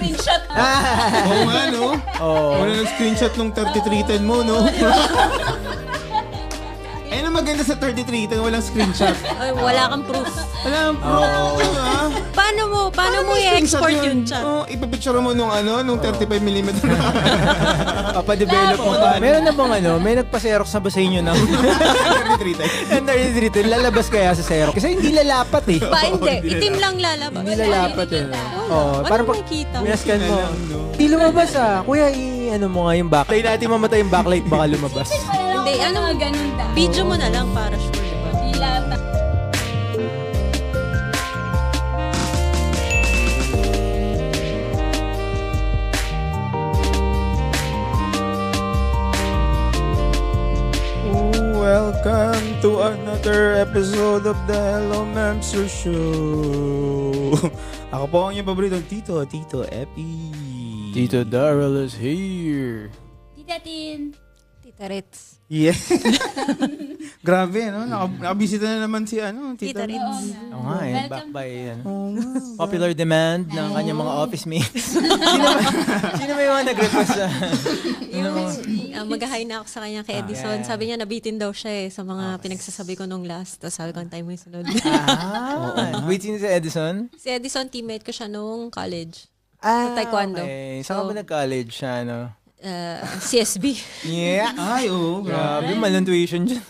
screenshot. Oo nga, no? Wala nag-screenshot nung 3310 mo, no? Ayun ang maganda sa 3310, walang screenshot. Ay, wala kang proof. Wala kang proof. Paano mo i-export yun, chat? Ipapicture mo nung 35mm. Papadevelop mo pa. Meron na bang may nagpa-xerox na ba sa inyo ng 3310? Lalabas kaya sa xerox? Kasi hindi lalapat eh. Hindi. Itim lang lalabas. Hindi lalapat eh. Parang pag minascan mo. Hindi lumabas Kuya, mo nga yung backlight. Natin mamatay yung backlight, baka lumabas. Hindi, ganun daw. Video mo na lang para sure, diba? Dilata. Welcome to another episode of the Hello Mamster Show. Ako po ang iyong paboritong Tito Epi. Tito Daryl is here. Tita Tin. Tita Ritz. Yeah. Grabe, no? Nakabisita na naman si Tita Ritz. Oo nga back by popular demand ng kanyang mga office mates. Sino may mga nag-request Mag-hi na ako sa kanya kay Edison. Sabi niya nabitin daw siya sa mga pinagsasabi ko nung last. Tapos sabi ko, antay mo yung sunod. Wait, sino si Edison? Si Edison, teammate ko siya nung college. Sa taekwondo. Okay. Saan ka ba nag-college siya, CSB. Yeah. Ay, oo. Grabe, malang tuition dyan.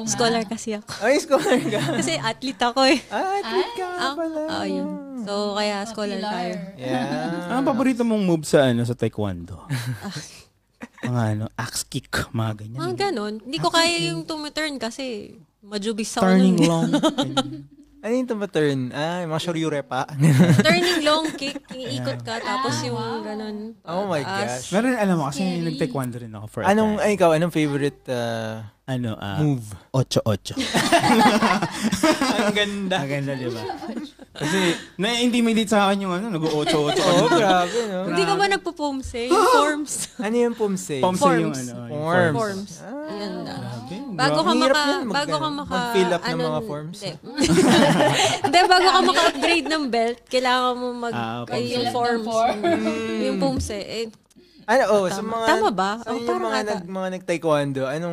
Scholar kasi ako. Ay, scholar ka. Kasi athlete ako eh. Athlete ka pala. Yun. So, kaya scholar tayo. Yeah. Ang paborito mong move sa taekwondo? Mga axe kick, mga ganyan. Mga ganon. Hindi ko kaya yung tumiturn kasi majubis ako Turning nun. long. Ano yung tumaturn? Yung mga shoryure pa. Turning long kick, iikot ka, tapos yung ganon. Oh my gosh. Meron, alam mo, kasi nag-taekwondo rin ako for ikaw, anong favorite move? 8-8. Ang ganda. Ang ganda, di ba? Kasi, na-intimidate sa akin yung nag-8-8. Oo, grabe, no? Hindi ka ba nagpo-pumse? Yung forms. Ano yung pumse? Pumse yung Forms. Yan na. Bago ka mag-fill up ng mga forms. Hindi, bago ka maka-upgrade ng belt, kailangan mo yung forms. Yung pumse. Sa mga tama ba? Mga nag-taekwondo, ano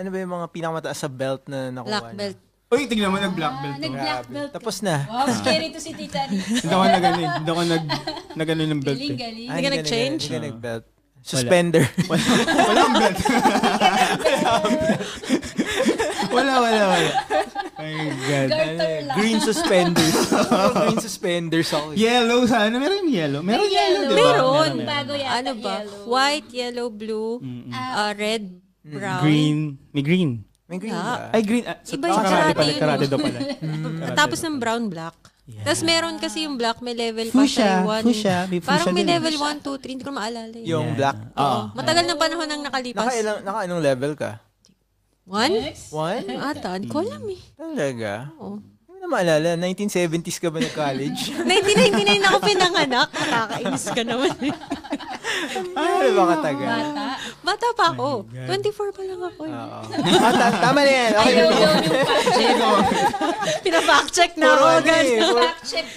ba yung mga pinakamataas sa belt na nakuha? Black belt. Uy, tignan mo, nag-black belt. Nag-black belt. Tapos na. Wow, scary to si Tita Rin. Hindi ako nag-ano ng belt. Galing. Hindi ka nag-change? Hindi ka nag-belt. Suspender. Walang belt. Wala. Oh my God. Green suspenders. Green suspenders ako. Yellow sana. Meron yung yellow. Meron yellow, diba? Meron. Bago yata, Ano ba? yellow. White, yellow, blue, red, brown. Green. May green. May green ba? Ay, green. Iba yung Karate daw pala. Tapos ng brown, black. Tapos meron kasi yung black, may level pa siya. Parang may level 1, 2, 3. Hindi ko maalala yun. Yung black? Oo. Matagal ng panahon nang nakalipas. Naka-anong level ka? 1? One? Ata. Hindi ko alam eh. Talaga? Oo. Hindi na maalala. 1970s ka ba nag-college? 1999 ako pinanganak. Nakakainis ka naman eh. Ano ba katagal? Bata pa ako. 24 pa lang ako eh. Tama na yan. Okay na to. Pina-fact check na ako.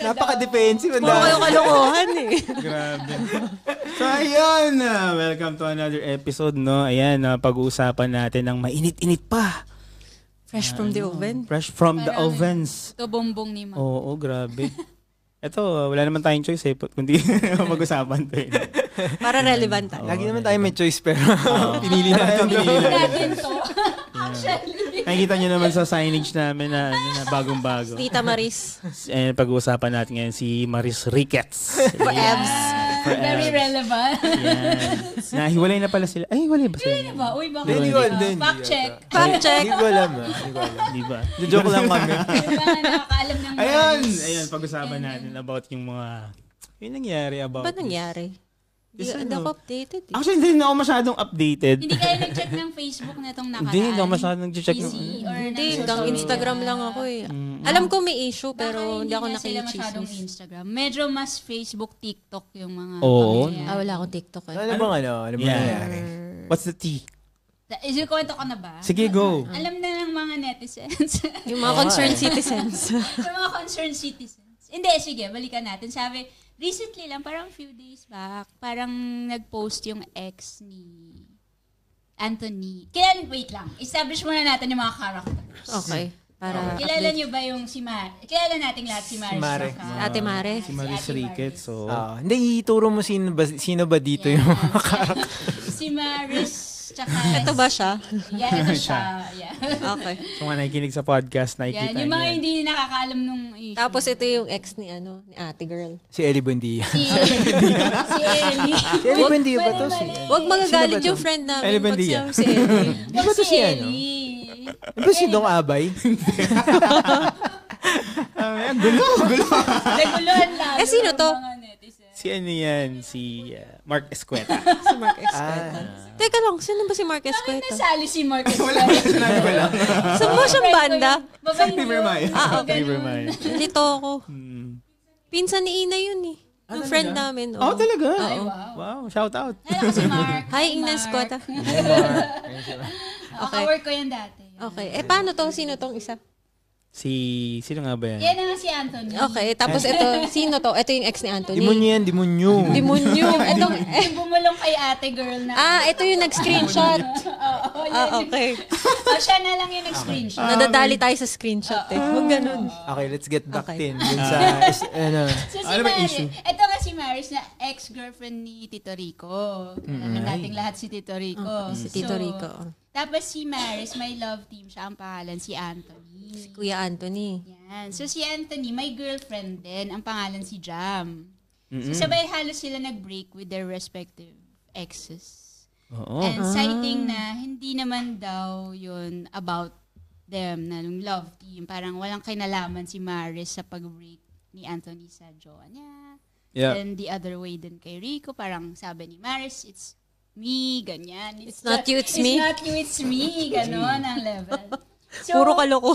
Napaka-defensive. Puro kayo kalokohan eh. Grabe. So, ayun. Welcome to another episode, no? Ayan, pag-uusapan natin ng mainit-init pa. Fresh from the oven. Fresh from the ovens. Ito bombong ni Ma'am. Oo, grabe. Ito, wala naman tayong choice kundi mag-usapan to eh. Para relevant tayo. Lagi naman tayo may choice pero pinili natin. Natin to. Actually. Nakikita nyo naman sa signage namin na bagong-bago. Tita Maris. Pag-uusapan natin ngayon si Maris Ricketts. For abs. Very relevant. Yan. Nahiwalay na pala sila. Ay, hiwalay ba sila? Hindi ba? Uy, baka Hindi ko alam. fact check. Fact check. Hindi ko alam. Di ba? Joke lang kami. Yung mga nakakaalam ng Ayun, pag-usapan natin about yung mga nangyari about Ba't nangyari? Hindi ako updated eh. Actually, hindi na ako masyadong updated. Hindi kayo nag-check ng Facebook na itong nakaraan? Hindi ako masyadong nag-check. Hindi, hanggang Instagram lang ako eh. Alam ko may issue pero hindi ako sila masyadong nakikichismis. Instagram. Medyo mas Facebook, TikTok yung mga Oo. pangyayari. Wala akong TikTok eh. Ano bang Ano bang nangyari? What's the tea? Kwento ko na ba? Sige, go. Alam na ng mga netizens. Yung mga concerned citizens. Yung mga concerned citizens. Hindi, sige, balikan natin. recently lang, parang few days back, parang nag-post yung ex ni Anthony. Wait lang, establish muna natin yung mga characters. Okay. Para Kilala niyo ba yung kilala nating lahat si Maris? Mare. Ate Mare. Si Maris Riquez. So, Hindi, ituro mo sino ba dito yung mga karakter. Si Maris, tsaka... Ito ba siya? Yeah, ito siya. Yeah. Okay. so mga nakikinig sa podcast, nakikita Yan, yung mga niyo. hindi nakakaalam nung issue. Tapos ito yung ex ni ni ate girl. Si Ellie Buendia. Si Ellie. Si Ellie Buendia ba to? Huwag magagalit Sino ba to? yung friend namin. Ellie pag Buendia. sinabi si Ellie. Di ba to si ano? Ellie. Di ba si Dong Abay? Ang gulo. Naguluhan lalo. Sino to? ng mga netizens. Si ano yan? Si Mark Escueta. Si Mark Escueta. Teka lang, sino ba si Mark Bakit Escueta? nasali si Marcus? Sinabi ko lang. Saan mo siyang banda? Babae Rivermine. okay. Rivermine. Nalito ako. Pinsan ni Ina yun eh. Yung friend namin. Oh, talaga? Oo. Wow, shout out. Nalala ko si Mark. Hi, Ina Escueta. Nakawork ko yan dati. Okay. Paano to? Sino tong isa? Sino nga ba yan? Yan na nga si Anthony. Okay. Tapos ito, sino to? Ito yung ex ni Anthony. Demonyo yan, demonyo. Demonyo. Itong, Yung bumulong kay ate girl na. ito yung nag-screenshot. Okay. Siya na lang yung nag-screenshot. Nadadali tayo sa screenshot eh. Huwag ganun. Okay, let's get back Okay. din. Dun sa, So si Ano ba Maris, issue? ito nga si Maris na ex-girlfriend ni Tito Rico. Alam nating lahat si Tito Rico. Si Tito Rico. Tapos si Maris, may love team siya. Ang pangalan si Anthony. Kuya Anthony. Yan. So si Anthony, may girlfriend din. Ang pangalan si Jam. So sabay halos sila nag-break with their respective exes. Oo. And citing na hindi naman daw yun about them na yung love team. Parang walang kinalaman si Maris sa pag-break ni Anthony sa jowa niya. Yeah. And the other way din kay Rico, parang sabi ni Maris, it's me, ganyan. It's not you, it's me. It's not you, it's me. Ganon ang level. So, Puro kaloko.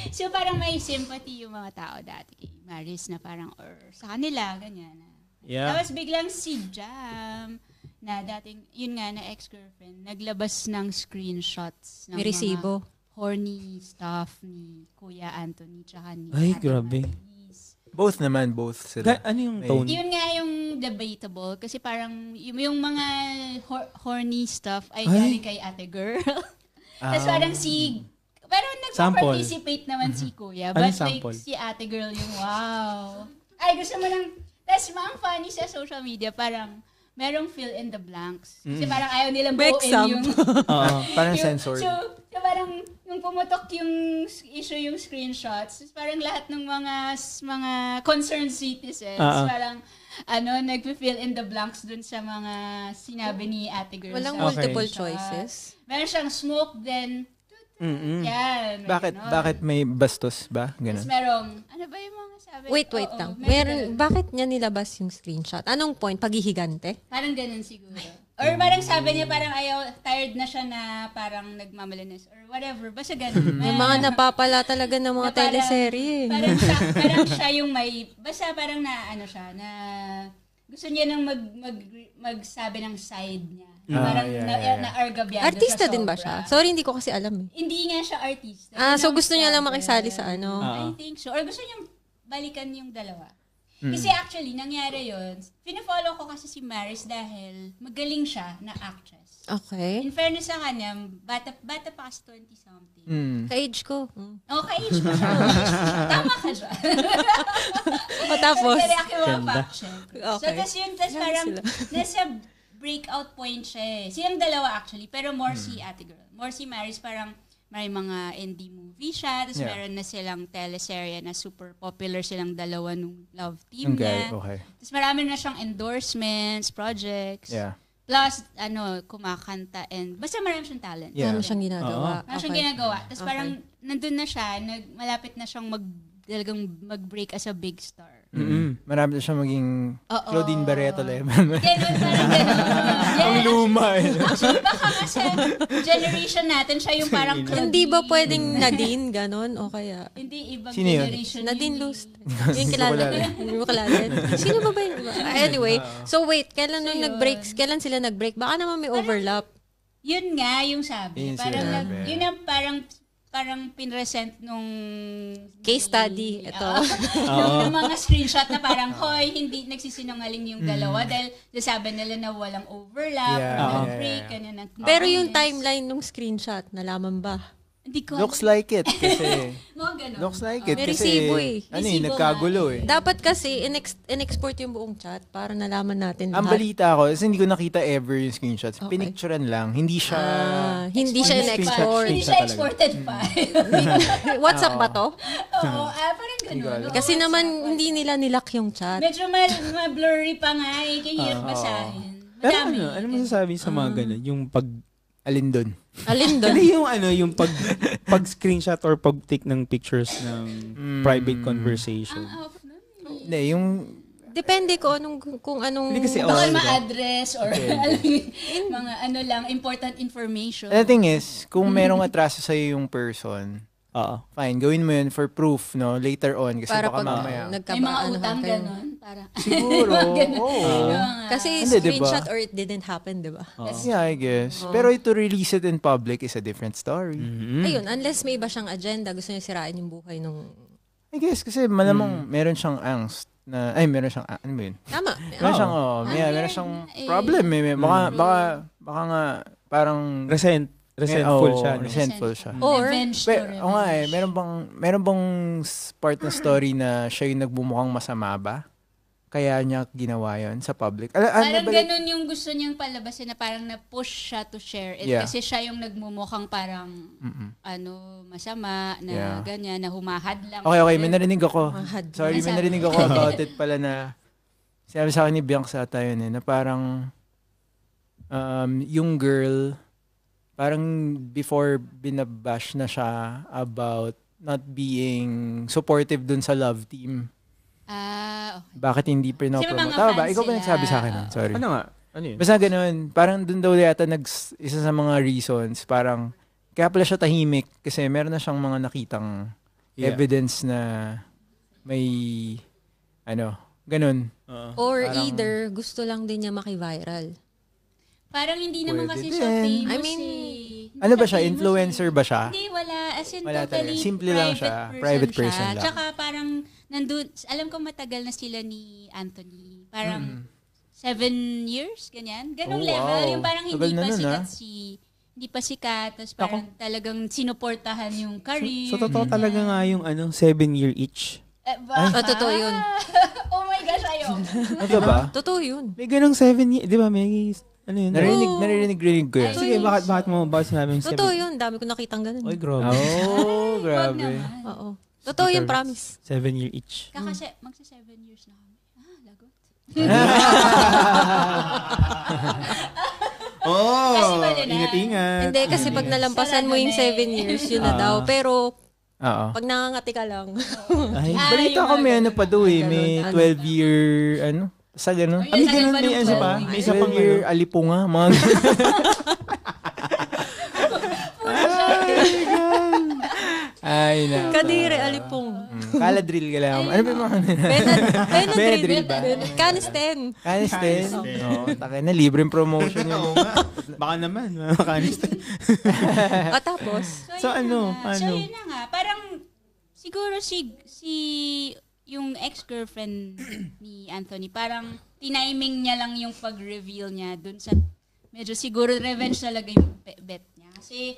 so parang may sympathy yung mga tao dati kay Maris na parang, or sa kanila, ganyan. Yeah. Tapos biglang si Jam, na dating, yun nga, na ex-girlfriend, naglabas ng screenshots ng May resibo. mga horny stuff ni Kuya Anthony tsaka ni Ay, Ate grabe. Maris. both naman, both sila. Ano yung May- tone? Yun nga yung debatable kasi parang yung mga horny stuff ay galing kay ate girl. Tapos parang pero nagpa-participate naman si kuya. Anong But like sample? si ate girl yung wow. Ay gusto mo lang, tapos ang funny sa social media parang merong fill in the blanks. Kasi parang ayaw nilang Break buuin some. yung... Oo, parang yung- censored. So parang nung pumutok yung issue yung screenshots, parang lahat ng mga concerned citizens, parang nagpe-fill in the blanks dun sa mga sinabi ni ate girl. Walang sa multiple screenshot. choices. Meron siyang smoke then yan. Bakit may bastos ba? Tapos Ganun. merong, ano ba yung mga sabi? Wait Oo, lang. meron. Bakit niya nilabas yung screenshot? Anong point? Paghihigante? Parang ganun siguro. Or parang sabi niya parang tired na siya na parang nagmamalinis or whatever. Basta ganun. Yung mga napapala talaga ng mga Na parang- teleserye. Parang siya yung may, basta parang gusto niya nang magsabi ng side niya. Parang na-argabyado Artista siya din ba sobra. siya? Sorry, hindi ko kasi alam eh. Hindi nga siya artista. So Yun ang gusto niya lang problem. makisali sa ano. I think so. Or gusto niyang balikan yung dalawa. Kasi actually, nangyari yun. Pinafollow ko kasi si Maris dahil magaling siya na actress. Okay. In fairness sa kanya, bata pa kasi 20-something. Ka-age ko. Ka-age ko siya. Tama ka siya. Tapos? Pero ako yung fact check. So, Okay. tas parang nasa breakout point siya eh. Silang dalawa actually, pero more si ate girl. More si Maris, parang may mga indie movie siya, tapos meron na silang teleserye na super popular silang dalawa nung love team niya. Okay. Tapos marami na siyang endorsements, projects. Yeah. Plus, kumakanta and basta marami siyang talent. Yeah. Ano siyang ginagawa? Marami siyang ginagawa. Tapos parang nandun na siya, malapit na siyang mag-break as a big star. Marami na siya maging Claudine Barreto level. Ganun, parang ganun. Ang luma eh. Actually, baka nga sa generation natin, siya yung parang Claudine. Hindi ba pwedeng Nadine, ganon? O kaya? Hindi, ibang Sino yun? generation. Nadine yun. Lust. Yung kilala. Hindi mo kilala. Sino ba ba yun? Anyway, so wait, kailan nung nag-break? Kailan sila nag-break? Baka naman may overlap. Yun nga yung sabi. Yun Parang sinabi. yun ang parang parang pinresent nung case study, ito. Yung mga screenshot na parang, hoy, hindi nagsisinungaling yung dalawa dahil sabi nila na walang overlap, walang break, ganyan. Pero yung timeline nung screenshot, nalaman ba? Hindi ko Looks like it kasi mga ganun. looks like it May kasi resibo eh. nagkagulo eh. Dapat kasi in-export yung buong chat para nalaman natin Ang lahat. balita ko, kasi hindi ko nakita ever yung screenshots. Pinicturean lang. Hindi siya... Hindi siya in-export. Hindi siya exported file. WhatsApp ba to? Oo, parang ganun. Kasi naman hindi nila nilock yung chat. Medyo ma-blurry pa nga eh, kaya hirap basahin. Pero Madami. ano masasabi sa mga ganun? Yung Alin dun? Alin doon? Hindi yung pag-screenshot or pag-take ng pictures ng private conversation. Hindi, yung... Depende kung anong... Hindi kasi Baka ma-address or mga ano lang, important information. The thing is, kung merong atraso sa'yo yung person, fine, gawin mo yun for proof, no? Later on, kasi para baka pag mamaya. May mga utang ganun. Para. Siguro, Kasi Hindi, screenshot diba? or it didn't happen, di ba? Yeah, I guess. Pero to release it in public is a different story. Ayun, unless may iba siyang agenda, gusto niya sirain yung buhay nung... I guess, kasi malamang meron siyang angst na, meron siyang, ano ba yun? Tama. Meron siyang, meron siyang problem. Baka nga, parang, Resentful siya. No? Resentful siya. Or, Oo nga meron bang part ng story na siya yung nagbumukhang masama ba? Kaya niya ginawa yun sa public? Parang ganun yung gusto niyang palabasin na parang na-push siya to share it. Kasi siya yung nagmumukhang parang masama na ganyan, na humahad lang. Okay, may narinig ako. Sorry, may narinig ako about it pala na sabi sa akin ni Bianca sa yun na parang yung girl parang before binabash na siya about not being supportive dun sa love team. Okay. Bakit hindi pinopromote? Tama ba? Ikaw ba nagsabi sa akin? Sorry. Ano nga? Ano yun? Basta ganun. Parang dun daw yata isa sa mga reasons. Parang, kaya pala siya tahimik kasi meron na siyang mga nakitang evidence na may, ganun. or either, gusto lang din niya maki-viral. Parang hindi naman Pwede kasi siya din. famous I mean, Ano ba siya? Influencer ba siya? Hindi, wala. As in, Wala totally talaga. Simple lang siya. Private person lang. Tsaka parang, nandun, alam ko matagal na sila ni Anthony. Parang, 7 years, ganyan. Ganong level. wow. Yung parang Tagal hindi na pa nun, sikat hindi pa sikat. Tapos parang talagang sinuportahan yung career. So totoo talaga nga yung 7-year itch. Totoo yun. Oh my gosh, ayaw. Ano ba? Totoo yun. May ganong 7 years. Di ba? May yun? Narinig ko yan. Sige, bakit sinabing 7? Totoo yun. Dami ko nakitang ganun. Oy, grabe. Oh, grabe. Oo. Totoo yun, promise. 7-year itch. Magsa 7 years na kami. Lagot. Kasi mali na. Ingat-ingat. Hindi, kasi pag nalampasan mo yung 7 years, yun na daw. Pero, pag nangangati ka lang. Ay, Balita ko may pa daw may 12-year, sa gano'n. may ganun, may isa pa. May isa pang 12-year alipunga, mga Ay, na. Kadire, alipong. Kaladrill ka lang. Ano ba yung mga Benadryl ba? Canisten. Canisten? Oo, takay na, libreng promotion yun. Baka naman, makanis. Tapos? So, ano? So, yun na nga. Parang, siguro yung ex-girlfriend ni Anthony, parang tiniming niya lang yung pag-reveal niya dun sa, medyo siguro revenge talaga yung bet niya. Kasi,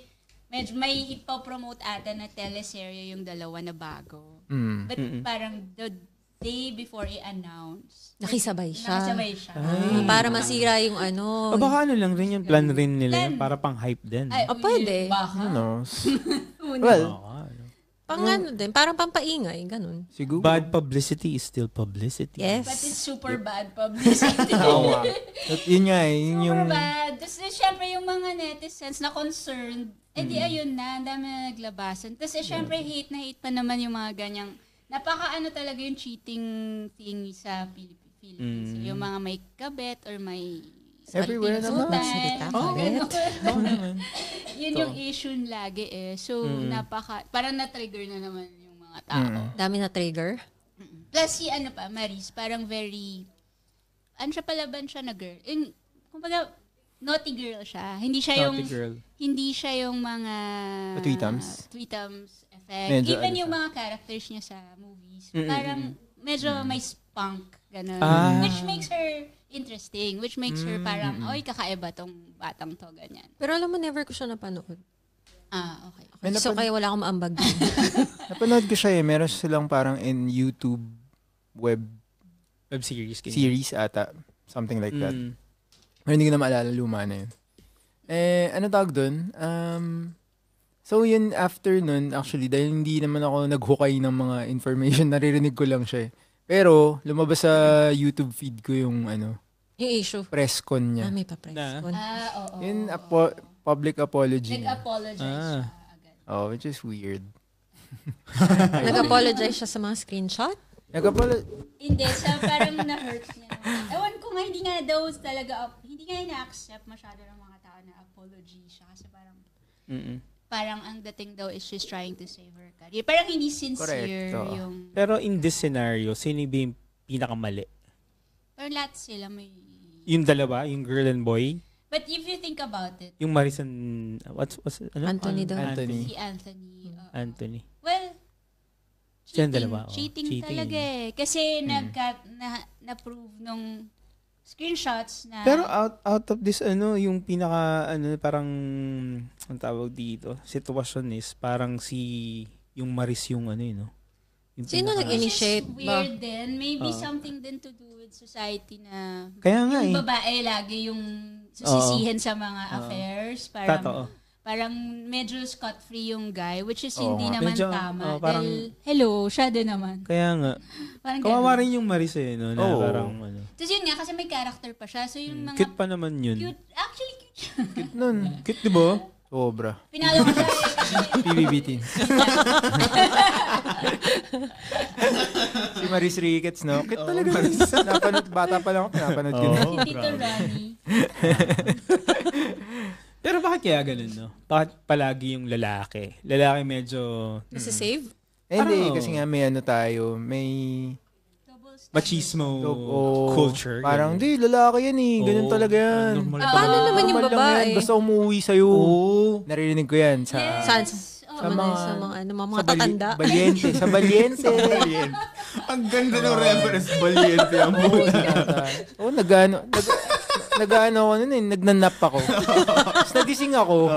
medyo may ipopromote ata na teleserye yung dalawa na bago. But parang the day before i-announce, Nakisabay siya. Para masira yung Baka lang rin yung plan rin nila. Para pang hype din. pwede. Baka. Well, Pang din, parang pampaingay, ganun. siguro. Bad publicity is still publicity. Yes. But it's super bad publicity. Oo nga. Yun nga yun yung... Super bad. Tapos syempre yung mga netizens na concerned, di ayun na, ang dami na naglabasan. Tapos syempre hate na hate pa naman yung mga ganyang, talaga yung cheating thing sa Philippines. Yung mga may kabet or may... Everywhere naman. Yun yung issue lagi So, parang na-trigger na naman yung mga tao. Dami na trigger. Plus, si Maris, parang very, siya palaban siya na girl. Kumbaga, naughty girl siya. Hindi siya Naughty girl. yung mga Tweetums effect. Medyo Even ano yung siya. mga characters niya sa movies. Parang medyo may spunk. Ganun. Which makes her interesting. Which makes her parang, oy, kakaiba tong batang to. Ganyan. Pero alam mo, never ko siya napanood. Okay. So, kaya wala akong maambag din. Napanood ko siya meron silang parang in YouTube web series ata. Something like that. Pero hindi ko na maalala, luma na yun. Ano tawag dun? So yun, after nun, actually, dahil hindi naman ako naghukay ng mga information, naririnig ko lang siya. Pero, lumabas sa YouTube feed ko yung Yung issue. press con niya. May pa-press con. Oo. Yun, public apology niya. Nag-apologize siya agad. Oh, which is weird. Nag-apologize siya sa mga screenshot? Hindi, siya parang na-hurt niya. Ewan ko nga, hindi nga daw talaga, hindi nga na-accept masyado ng mga tao na apology siya. Kasi parang ang dating daw is she's trying to save her career. Parang hindi sincere Correct, yung... Pero in this scenario, sino ba yung pinakamali? Parang lahat sila may... Yung dalawa, yung girl and boy? But if you think about it... Yung Marisan... What's Anthony daw. Si Anthony. Anthony. Well, Siyang dalawa, cheating cheating. talaga eh. Kasi na-prove nung screenshots na... Pero out of this, yung pinaka, parang, ang tawag dito, sitwasyon is, parang yung Maris yung yung Sino pinaka- nag-initiate Which is ba? weird din. Maybe something din to do with society na Kaya nga yung eh. babae lagi yung susisihin sa mga affairs. Totoo. Parang medyo scot-free yung guy, which is Oo hindi nga. naman Medyo, tama. parang- Dahil, hello, siya din naman. Kaya nga. Parang Kawawa ganun. rin yung Maris na Oo. parang, Tapos yun nga, kasi may character pa siya. So yung mga cute pa naman yun. cute, actually cute siya. Cute nun. Cute, di ba? Sobra. Pinalo ko siya eh, kasi PBB teens. Si Maris Ricketts, no? Cute talaga. Napanood, bata pa lang ako, pinapanood ko na. Oo, si Tito grabe. Ronnie. Pero bakit kaya ganun, no? Bakit palagi yung lalaki? Lalaki medyo Nasa-save? Hindi, Parang- kasi nga may tayo, may... Double standard. machismo Oh, culture. Parang, ganun. di, lalaki yan eh. Ganun Oo, talaga yan. normal Paano talaga. naman yung Normal lang babae? yan, basta umuwi sa'yo. Naririnig ko yan sa... Yes. Saan? Oo. Sa mga tatanda? Balyente. Sa Balyente. Ang ganda ng reference. Valiente ang Oo, nag-ano ako nun eh. Nagnanap ako. Tapos nagising ako.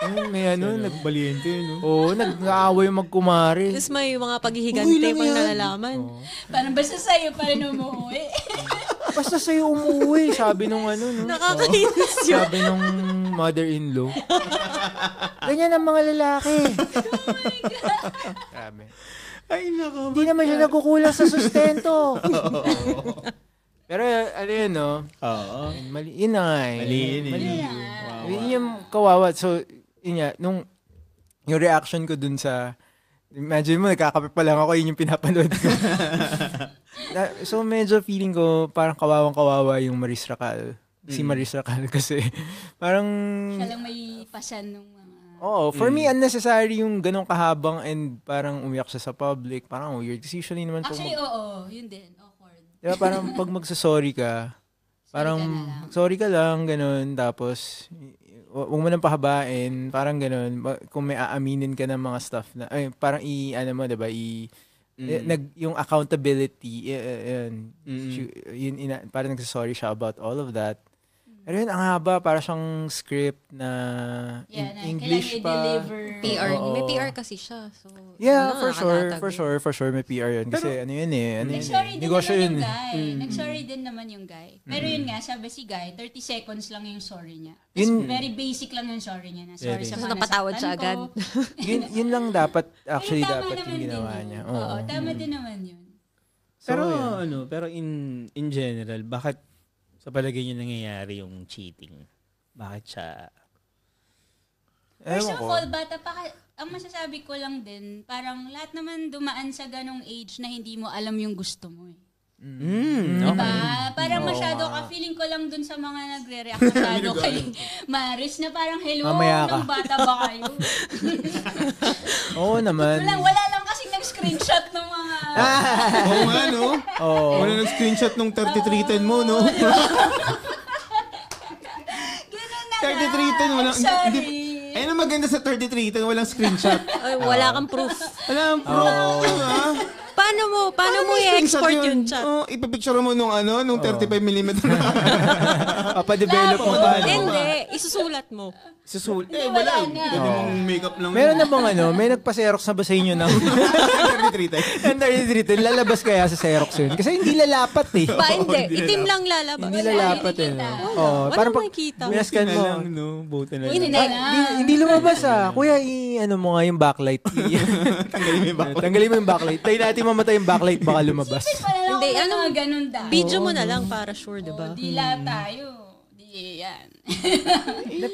Ayun, may Valiente, no? Oo, nag-aaway magkumari. Tapos may mga paghihigante pang nalalaman. Parang basta sa'yo pa rin umuwi. Basta sa'yo umuwi, sabi nung no? Nakakainis yun. Sabi nung mother-in-law. Ganyan ang mga lalaki. Grabe. Ay, nako. Hindi naman siya nagkukulang sa sustento. Pero ano yun, no? Oo. Mali, yun na nga eh. Mali yun eh. Mali. Wow. Yun yung kawawa. So, yun nga, yung reaction ko dun sa, imagine mo, nagkakape pa lang ako, yun yung pinapanood ko. So, medyo feeling ko, parang kawawang-kawawa yung Maris Racal. Si Maris Racal kasi, parang... Siya lang may pasan nung mga... Oo, for me, unnecessary yung ganong kahabang and parang umiyak siya sa public. Parang weird. Kasi usually naman Actually, oo. Yun din. Awkward. diba, parang pag magsasorry ka, parang sorry ka lang, ganun. Tapos, huwag mo nang pahabain. Parang ganun. Kung may aaminin ka ng mga stuff na, ay, parang diba, yung accountability, parang nagsasorry siya about all of that. Pero yun, ang haba, para siyang script na English pa. PR. Oo. May PR kasi siya. So, Yeah, for nakalatag sure, may PR yun. Kasi ano yun eh. Nag-sorry din Negosyo naman yun yung eh. guy. Nag-sorry din naman yung guy. Pero yun nga, sabi si guy, 30 seconds lang yung sorry niya. Very basic lang yung sorry niya. Na sorry sa So, mga napatawad siya nasaktan agad. ko. yun lang dapat, actually Pero tama dapat naman yung din ginawa yun. niya. Oo, tama din naman yun. Pero yun. pero in general, bakit sa palagay niyo nangyayari yung cheating? Bakit siya? First Ewan of ko. all, bata pa, ang masasabi ko lang din, parang lahat naman dumaan sa ganong age na hindi mo alam yung gusto mo eh. Diba? Parang masyado ka, feeling ko lang dun sa mga nagre-react masyado kay Maris na parang, hello, Mamaya ka. nung bata ba kayo? Oo naman. Wala lang kasing nag-screenshot ng mga... Oo nga, no? Oo. Wala nang screenshot nung 3310 mo, no? Gets 33 walang... Sorry. Ayun ang maganda sa 33 walang screenshot. Ay, wala kang proof. Walang proof. Paano mo i-export yun, chat? Ipapicture mo nung 35mm na. Papadevelop mo ba? Hindi, isusulat mo. Wala. Pwede mong makeup lang. Meron na bang may nagpa-Xerox na ba sa inyo ng 33 tayo? Ang 33 lalabas kaya sa Xerox yun? Kasi hindi lalapat eh. Ba, hindi. Itim lang lalabas. Hindi lalapat eh. Parang makikita. Minascan mo. Buti na Hindi lumabas Kuya, mo nga yung backlight. Tanggalin mo yung backlight. Tayo natin mamatay yung backlight, baka lumabas. Hindi, ganun dahil. Video mo na lang para sure, diba? Dila tayo. Yan.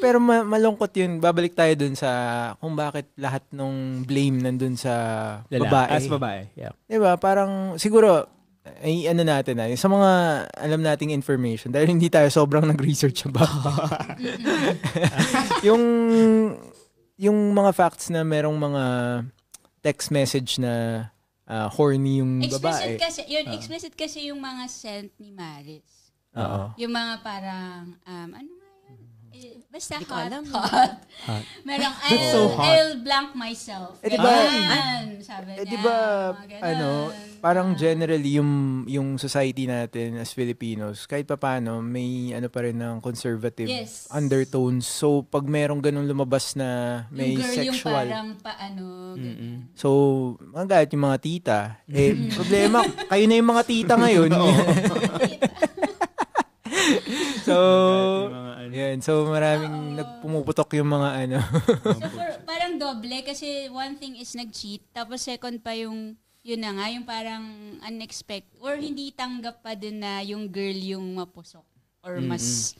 Pero malungkot yun. Babalik tayo dun sa kung bakit lahat ng blame nandun sa babae. As babae, yeah. Diba? Parang siguro, natin sa mga alam nating information dahil hindi tayo sobrang nag-research about yung mga facts na merong mga text message na horny yung babae. Explicit kasi yung mga sent ni Maris. Oo. Yung mga parang, ano nga yun? Basta hot. Merong, I'll blank myself. Diba? Sabi niya. Diba, parang generally yung society natin as Filipinos, kahit papaano, may pa rin ng conservative undertones. So, pag merong ganun lumabas na may yung girl, sexual. yung parang So, magalit yung mga tita. Problema, kayo na yung mga tita ngayon. So, yan. So, maraming nagpumuputok yung mga So, parang doble kasi one thing is nag-cheat, tapos second pa yun na nga, yung parang unexpected or hindi tanggap pa din na yung girl yung mapusok or mas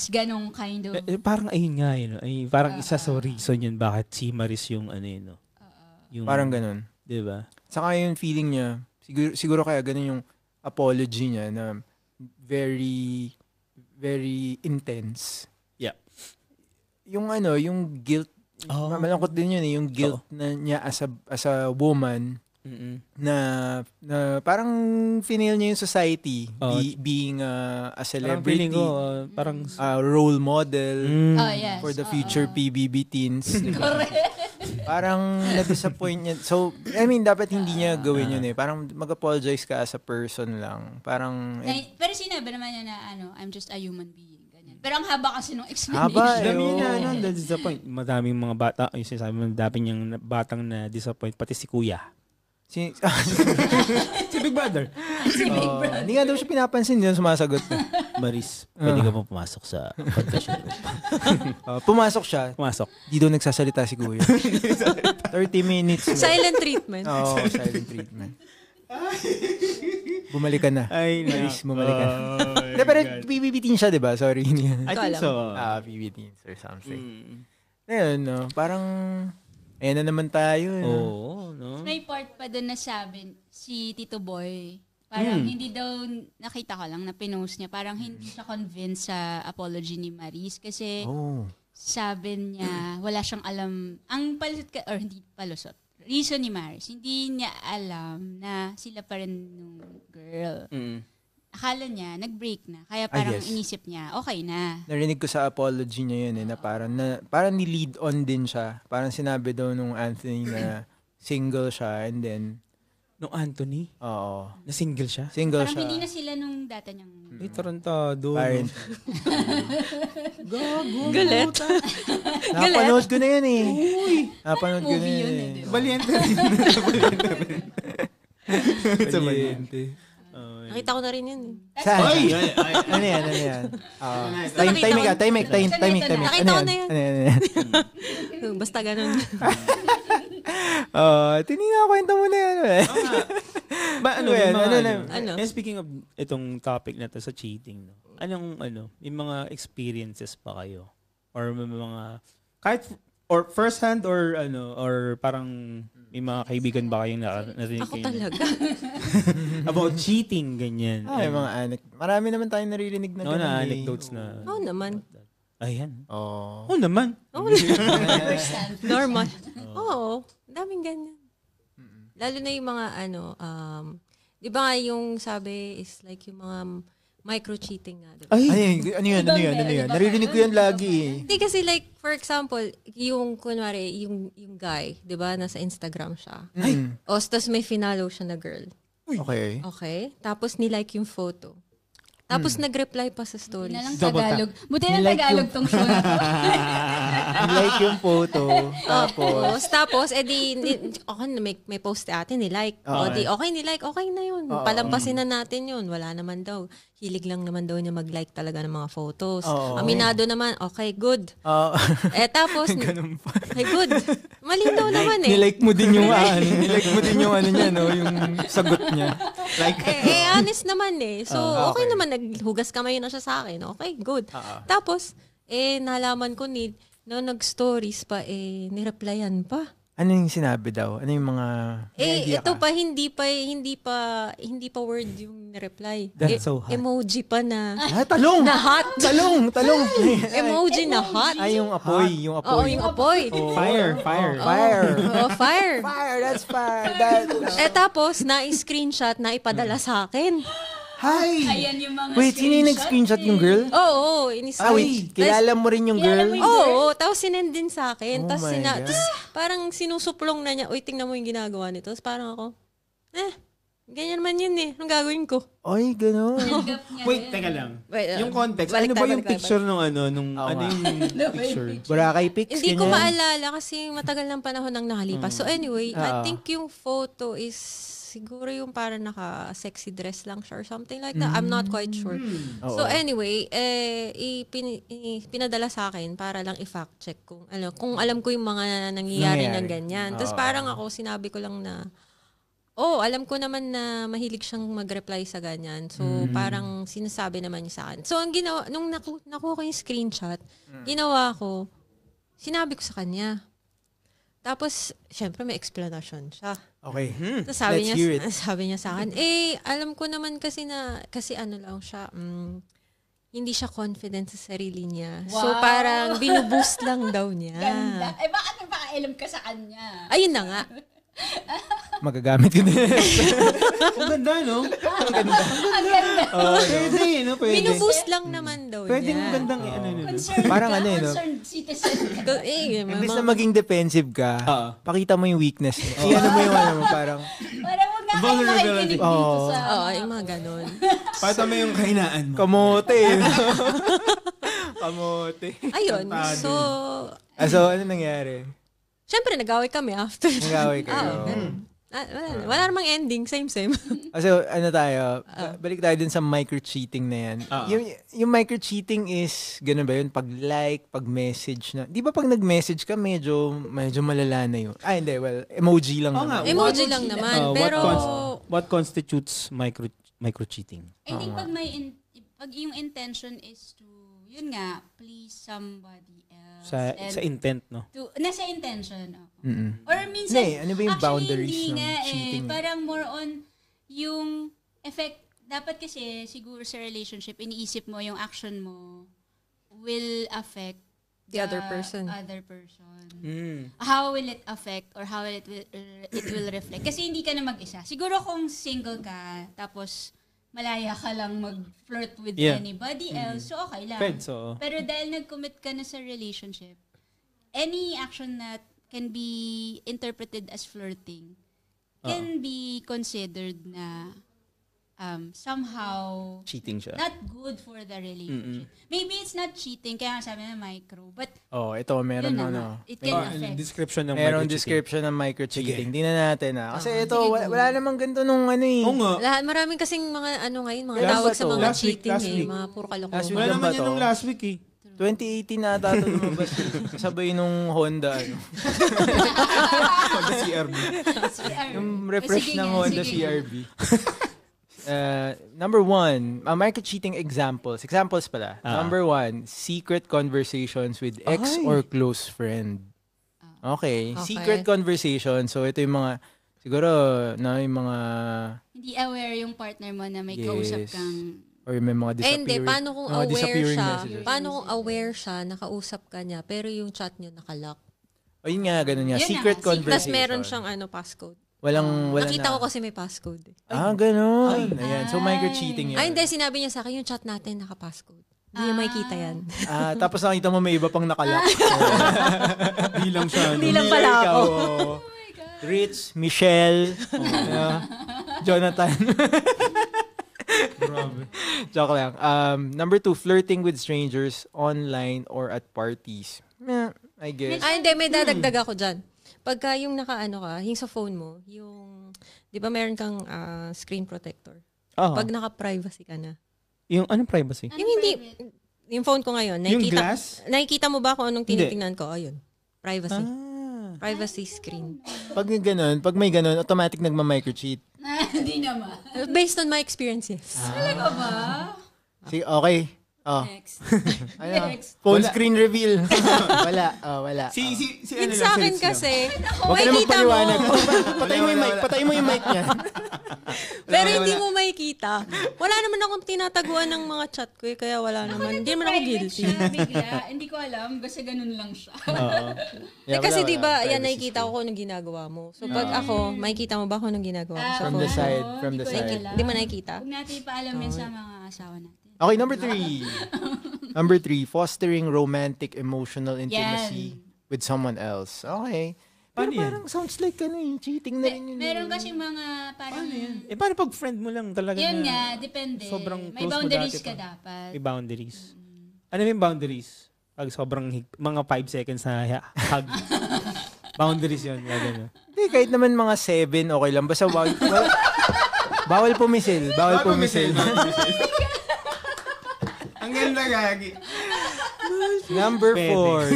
ganong kind of... Parang ayun nga yun. Parang isa sa reason yun bakit si Maris yung yung, parang ganun. Diba? Saka yung feeling niya, siguro kaya ganun yung apology niya na very, very intense. Yeah. Yung yung guilt, malungkot din yun yung guilt na niya as a woman, na parang feel niya yung society, being a celebrity, parang role model yes. for the future PBB teens. Correct. Parang na-disappoint niya. So, dapat hindi niya gawin yun Parang mag-apologize ka as a person lang. Parang... pero sinabi naman niya na, I'm just a human being. Ganyan. Pero ang haba kasi nung explanation. Dami niya, na-disappoint. Madaming mga bata, yung sinasabi mo, dami niyang batang na-disappoint, pati si Kuya. Si Big Brother. Hindi nga daw siya pinapansin, hindi sumasagot. Maris, pwede ka mo pumasok sa confession room. Pumasok siya. Di daw nagsasalita si Kuya. 30 minutes. Silent treatment. Silent treatment. Bumalik ka na. Maris, bumalik ka na. Pero PBB teen siya, diba? Sorry. I think so. PBB teens or something. Ayun, parang... Ayan na naman tayo. May part pa doon na sabi si Tito Boy. Parang hindi daw, nakita ko lang na pinost niya, parang hindi siya convinced sa apology ni Maris kasi sabi niya, wala siyang alam, ang palusot or hindi palusot, reason ni Maris, hindi niya alam na sila pa rin nung girl. Akala niya, nag-break na. Kaya parang inisip niya, okay na. Narinig ko sa apology niya yun na parang ni-lead on din siya. Parang sinabi daw nung Anthony na single siya and then... Nung Anthony? Oo. Na single siya? Single parang siya. Hindi na sila nung data niyang... May tarantado. Gago. Galit. Napanood ko na yan Uy! Napanood ko na movie yan yun Valiente rin. Valiente. Nakita ko na rin yun. Saan? Ano yan? Timing. Nakita ko na yun. Basta ganun. Tinina kwento mo na yan. Speaking of itong topic na to sa cheating, may mga experiences pa kayo? Or may mga, kahit, or first hand or parang may mga kaibigan ba kayong narinig? Ako talaga. About cheating, ganyan. Ay, mga marami naman tayong naririnig na na anecdotes na. Oo naman. Ayan. Oo naman. Normal. Oo. Daming ganyan. Lalo na yung mga di ba nga yung sabi is like yung mga micro-cheating nga. Diba? Ano yun? Naririnig ko yan lagi eh. Hindi kasi like, for example, yung, kunwari, yung guy, di ba, nasa Instagram siya. Tapos may finalo siya na girl. Okay. Okay? Tapos nilike yung photo. Tapos nag-reply pa sa stories. Buti na lang Tagalog. Buti na Tagalog tong show na to. Like yung photo. Tapos, okay, may post natin, nilike. Okay, nilike, okay na yun. Palampasin na natin yun. Wala naman daw. Hilig lang naman daw niya mag-like talaga ng mga photos. Aminado naman, okay, good. Tapos, okay, good. Malinaw naman eh. Nilike mo din yung ano niya, no? Yung sagot niya. Like, honest naman eh. So, okay naman, naghugas kamay na siya sa akin. Okay, good. Tapos, nalaman ko nag-stories pa, nireplyan pa. Ano yung sinabi daw? Ano yung mga... ito pa, hindi pa word yung reply. That's so hot. Emoji pa na... talong! Na hot! Talong! Emoji na hot. Yung apoy. Yung apoy. Oo, yung apoy. Fire. Fire. Fire, that's fire. Tapos, na-screenshot na ipadala sa akin. Hi! Ayan yung mga Wait, sino yung nag-screenshot yung girl? Oo. Wait, kilala mo rin yung girl? Oo, tapos sinend din sa akin. Oh Tapos my God. parang sinusuplong na niya, uy, tingnan mo yung ginagawa nito. Tapos parang ako, ganyan man yun eh. Anong gagawin ko? Ay, gano'n. Wait, teka lang. Wait, Yung context, ano ba yung picture nung ano yung picture? Boracay pics, Hindi ko maalala kasi matagal ng panahon nang nakalipas. So anyway, I think yung photo is siguro yung parang naka-sexy dress lang siya or something like that. I'm not quite sure. So anyway, pinadala sa akin para lang i-fact check kung alam ko yung mga nangyayari ng ganyan. Tapos parang ako, sinabi ko lang na, alam ko naman na mahilig siyang mag-reply sa ganyan. So parang sinasabi naman niya sa akin. So ang ginawa, nung nakuha ko yung screenshot, ginawa ko, sinabi ko sa kanya. Tapos, syempre may explanation siya. Okay. Tapos sabi niya sa akin, alam ko naman kasi ano lang siya, hindi siya confident sa sarili niya. Wow. So parang binuboost lang daw niya. Ganda. Bakit nagpakailam ka sa kanya? Ayun na nga. Magagamit ko din. Ang ganda, no? Ang ganda. Pwede, no? Pwede. Binuboost lang naman daw Pwede niya. yung gandang Parang ano no? Concerned citizen ka. Imbis na maging defensive ka, pakita mo yung weakness mo. Ano mo yung parang... Parang huwag nga kayo makikinig dito sa... yung mga ganon. Pakita mo yung kahinaan mo. Kamote. Kamote. Ayun. So, ano nangyari? syempre, nag-away kami after. Nag-away kayo. Wala namang ending. Same. So, balik tayo din sa micro-cheating na yan. Yung micro-cheating is, ganun ba yun? Pag-like, pag-message na. Di ba pag nag-message ka, medyo malala na yun? Hindi. Well, emoji lang naman. Emoji lang naman. Pero, what constitutes micro-cheating? I think pag yung intention is to, yun nga, please somebody else. Sa intent, no? Nasa intention. Or minsan, ano ba yung boundaries ng cheating? Parang more on yung effect. Dapat kasi, siguro sa relationship, iniisip mo yung action mo will affect the other person. How will it affect or how it will reflect? Kasi hindi ka na mag-isa. Siguro kung single ka, tapos malaya ka lang mag-flirt with anybody else, so okay lang. Pero dahil nag-commit ka na sa relationship, any action that can be interpreted as flirting can be considered na somehow cheating siya. Not good for the relationship. Maybe it's not cheating, kaya sabi na micro, but ito meron it can affect. Description ng meron description ng micro-cheating. Hindi na natin kasi ito, wala namang ganito nung ano eh. Maraming kasing mga mga tawag sa mga cheating mga puro kalokohan. Wala naman yan nung last week eh. 2018 na ata ito lumabas. Kasabay nung Honda. Honda CRV. Yung refresh ng Honda CRV. Number 1, micro-cheating examples. Examples pala. Number 1, secret conversations with ex or close friend. Okay. Secret conversation. So, ito yung mga, siguro, yung mga... Hindi aware yung partner mo na may kausap kang... Or may mga disappearing... Hindi, paano kung aware siya? Messages. Paano kung aware siya, nakausap ka niya, pero yung chat niyo nakalock? Yun nga, ganun nga. Secret conversation. Tapos meron siyang passcode. Nakita ko kasi may passcode. Ganun. Ayan. So, micro-cheating yan. Ay, hindi. Sinabi niya sa akin, yung chat natin naka-passcode. Hindi niya makikita yan. Tapos nakita mo may iba pang nakalak. Di lang siya. Hindi lang pala ako. Rich, Michelle, Jonathan. Grabe. Joke lang. Number 2, flirting with strangers online or at parties. I guess. Hindi. May dadagdag ako dyan. Pagka yung yung sa phone mo, yung, di ba meron kang screen protector? Pag naka-privacy ka na. Yung anong privacy? Yung hindi, yung phone ko ngayon, Yung glass? Nakikita mo ba kung anong tinitingnan ko? Ayun, privacy. Privacy screen. Pag may ganun, automatic nagma-microcheat. Hindi naman. Based on my experiences. Talaga ba? Sige, okay. Next. Next. Phone screen reveal. Wala. Si Yung sa akin kasi, Huwag ka na makikita mo. magpaliwanag. Patay mo yung mic niya. Pero hindi mo makikita. Wala naman akong tinataguan ng mga chat ko kaya wala naman. Hindi naman ako guilty. Siya, bigla. Hindi ko alam. Kasi ganun lang siya. Kasi di ba, yan nakikita ko kung anong ginagawa mo. So pag ako, makikita mo ba kung anong ginagawa ko sa From phone? the side. From the side. Hindi mo nakikita? Huwag natin ipaalam yan sa mga asawa natin. Okay, number 3. Number 3, fostering romantic emotional intimacy with someone else. Okay. Pero parang sounds like cheating na rin yun. Meron kasi mga parang... paano pag friend mo lang talaga Yan nga, depende. Sobrang May close mo boundaries dati ka pa. dapat. May boundaries. Ano yung boundaries? Pag sobrang mga 5 seconds na hug. Boundaries yun. Hindi, kahit naman mga 7, okay lang. Basta bawal pumisil. Bawal pumisil. Ang ganda gagi. Number 4.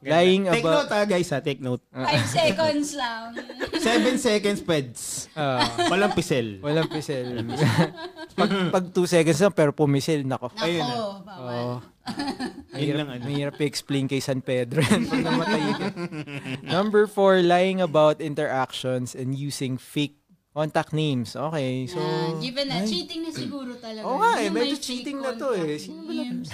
Lying Take about... note guys take note. 5 seconds lang. 7 seconds peds. Walang pisel. Walang pisil. pag 2 seconds lang, pero pumisil, nako. Ayun Nako, bawal. Mahirap i-explain kay San Pedro yan pag namatay ka. Number 4, lying about interactions and using fake contact names. Okay, so... Given na, cheating na siguro talaga. Oo nga Yung medyo may cheating fake na to contact Sino ba names.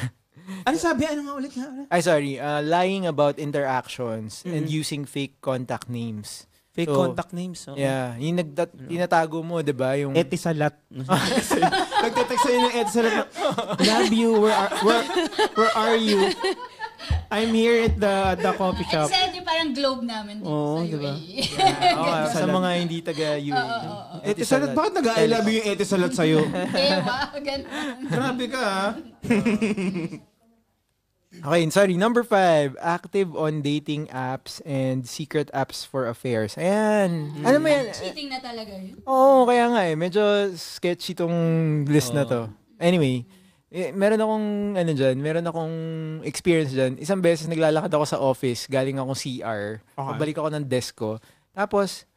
Ano sabi? Ano nga ulit nga? Ay, sorry. Lying about interactions and using fake contact names. Fake contact names. Yeah. Yung tinatago mo, di ba? Yung... Etisalat. Nagtetext sa'yo ng Etisalat na, love you, where are you? I'm here at the coffee shop. Except yung parang globe namin dito Oo, sa di ba? UAE. sa mga hindi taga-UAE. Etisalat, bakit nag-I love you yung Etisalat sa'yo? Ewa, ganun. Grabe ka ha. Okay, sorry. Number 5, active on dating apps and secret apps for affairs. Ayan. Ano mo yan? Cheating na talaga yun. Oo, kaya nga medyo sketchy tong list na to. Anyway, meron akong experience dyan. Isang beses naglalakad ako sa office, galing akong CR. Pabalik ako ng desk ko. Tapos,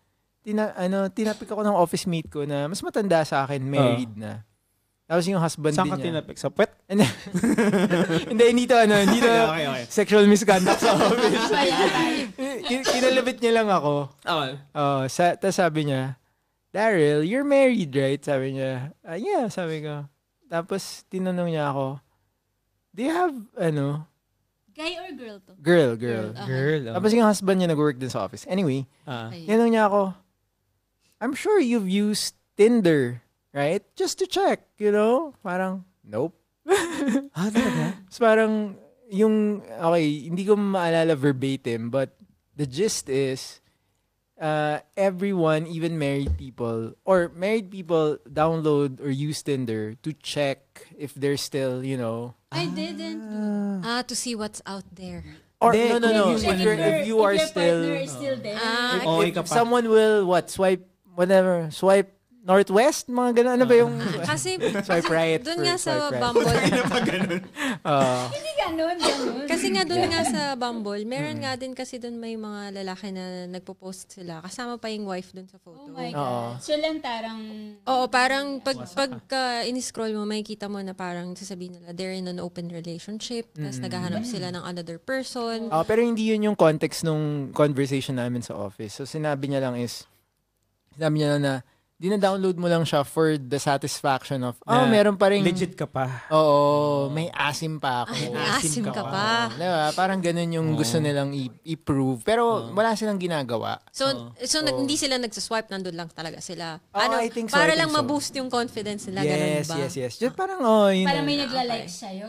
tinapik ako ng office mate ko na mas matanda sa akin, married na. Tapos yung husband Saan din ka niya. tinapik? Sa puwet? Hindi to Okay. sexual misconduct sa office. Kinalabit niya lang ako. Tapos sabi niya, Daryl, you're married, right? Sabi niya, yeah, sabi ko. Tapos tinanong niya ako, do you have, Guy or girl to? Girl. Girl. Tapos yung husband niya nag-work din sa office. Anyway, tinanong niya ako, I'm sure you've used Tinder, right? Just to check, Parang, nope. Talaga? So parang, hindi ko maalala verbatim, but the gist is, everyone, even married people, download or use Tinder to check if they're still, I didn't. To see what's out there. Or, no. If you are your still, partner is still there. if someone will, swipe northwest, mga ganun. Ano ba yung Kasi swipe right? doon nga sa swipe right. Bumble. Hindi ganun. Kasi nga doon nga sa Bumble, meron nga din kasi doon may mga lalaki na nagpo-post sila. Kasama pa yung wife doon sa photo. Oh my God. So lang tarang... Oo, parang pagka in-scroll mo, makikita mo na parang sasabihin nila, they're in an open relationship, tapos naghahanap sila ng another person. Pero hindi yun yung context nung conversation namin sa office. So sinabi niya lang na, dina-download mo lang siya for the satisfaction of, meron pa rin. Legit ka pa. Oo, may asim pa ako. May asim ka pa. Diba? Parang ganun yung gusto nilang i-prove. Pero wala silang ginagawa. So hindi sila nagsaswipe, nandun lang talaga sila. I think so. Para I think lang so. ma-boost yung confidence nila, ganun ba? Yes. Just parang, yun Para lang. may nagla-like sa'yo.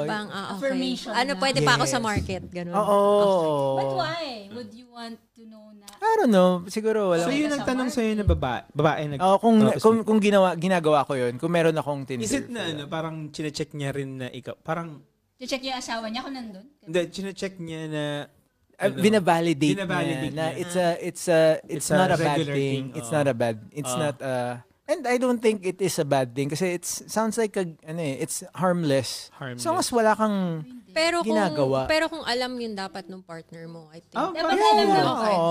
Bang, okay. Affirmation Pwede pa ako sa market, ganun. Oo. But why? Would you want to know na? I don't know. Siguro wala. So yun ang tanong sa'yo na babae Kung ginagawa ko yun, kung meron akong Tinder. Is it na parang chinecheck niya rin na ikaw, parang, Check yung asawa niya kung nandun? hindi, chinecheck niya na, Binavalidate niya. na it's not a bad regular thing. thing. It's not a bad. It's not and I don't think it is a bad thing kasi it sounds like it's harmless. So mas wala kang ginagawa. Pero kung alam yun dapat ng partner mo, I think. Dapat alam na.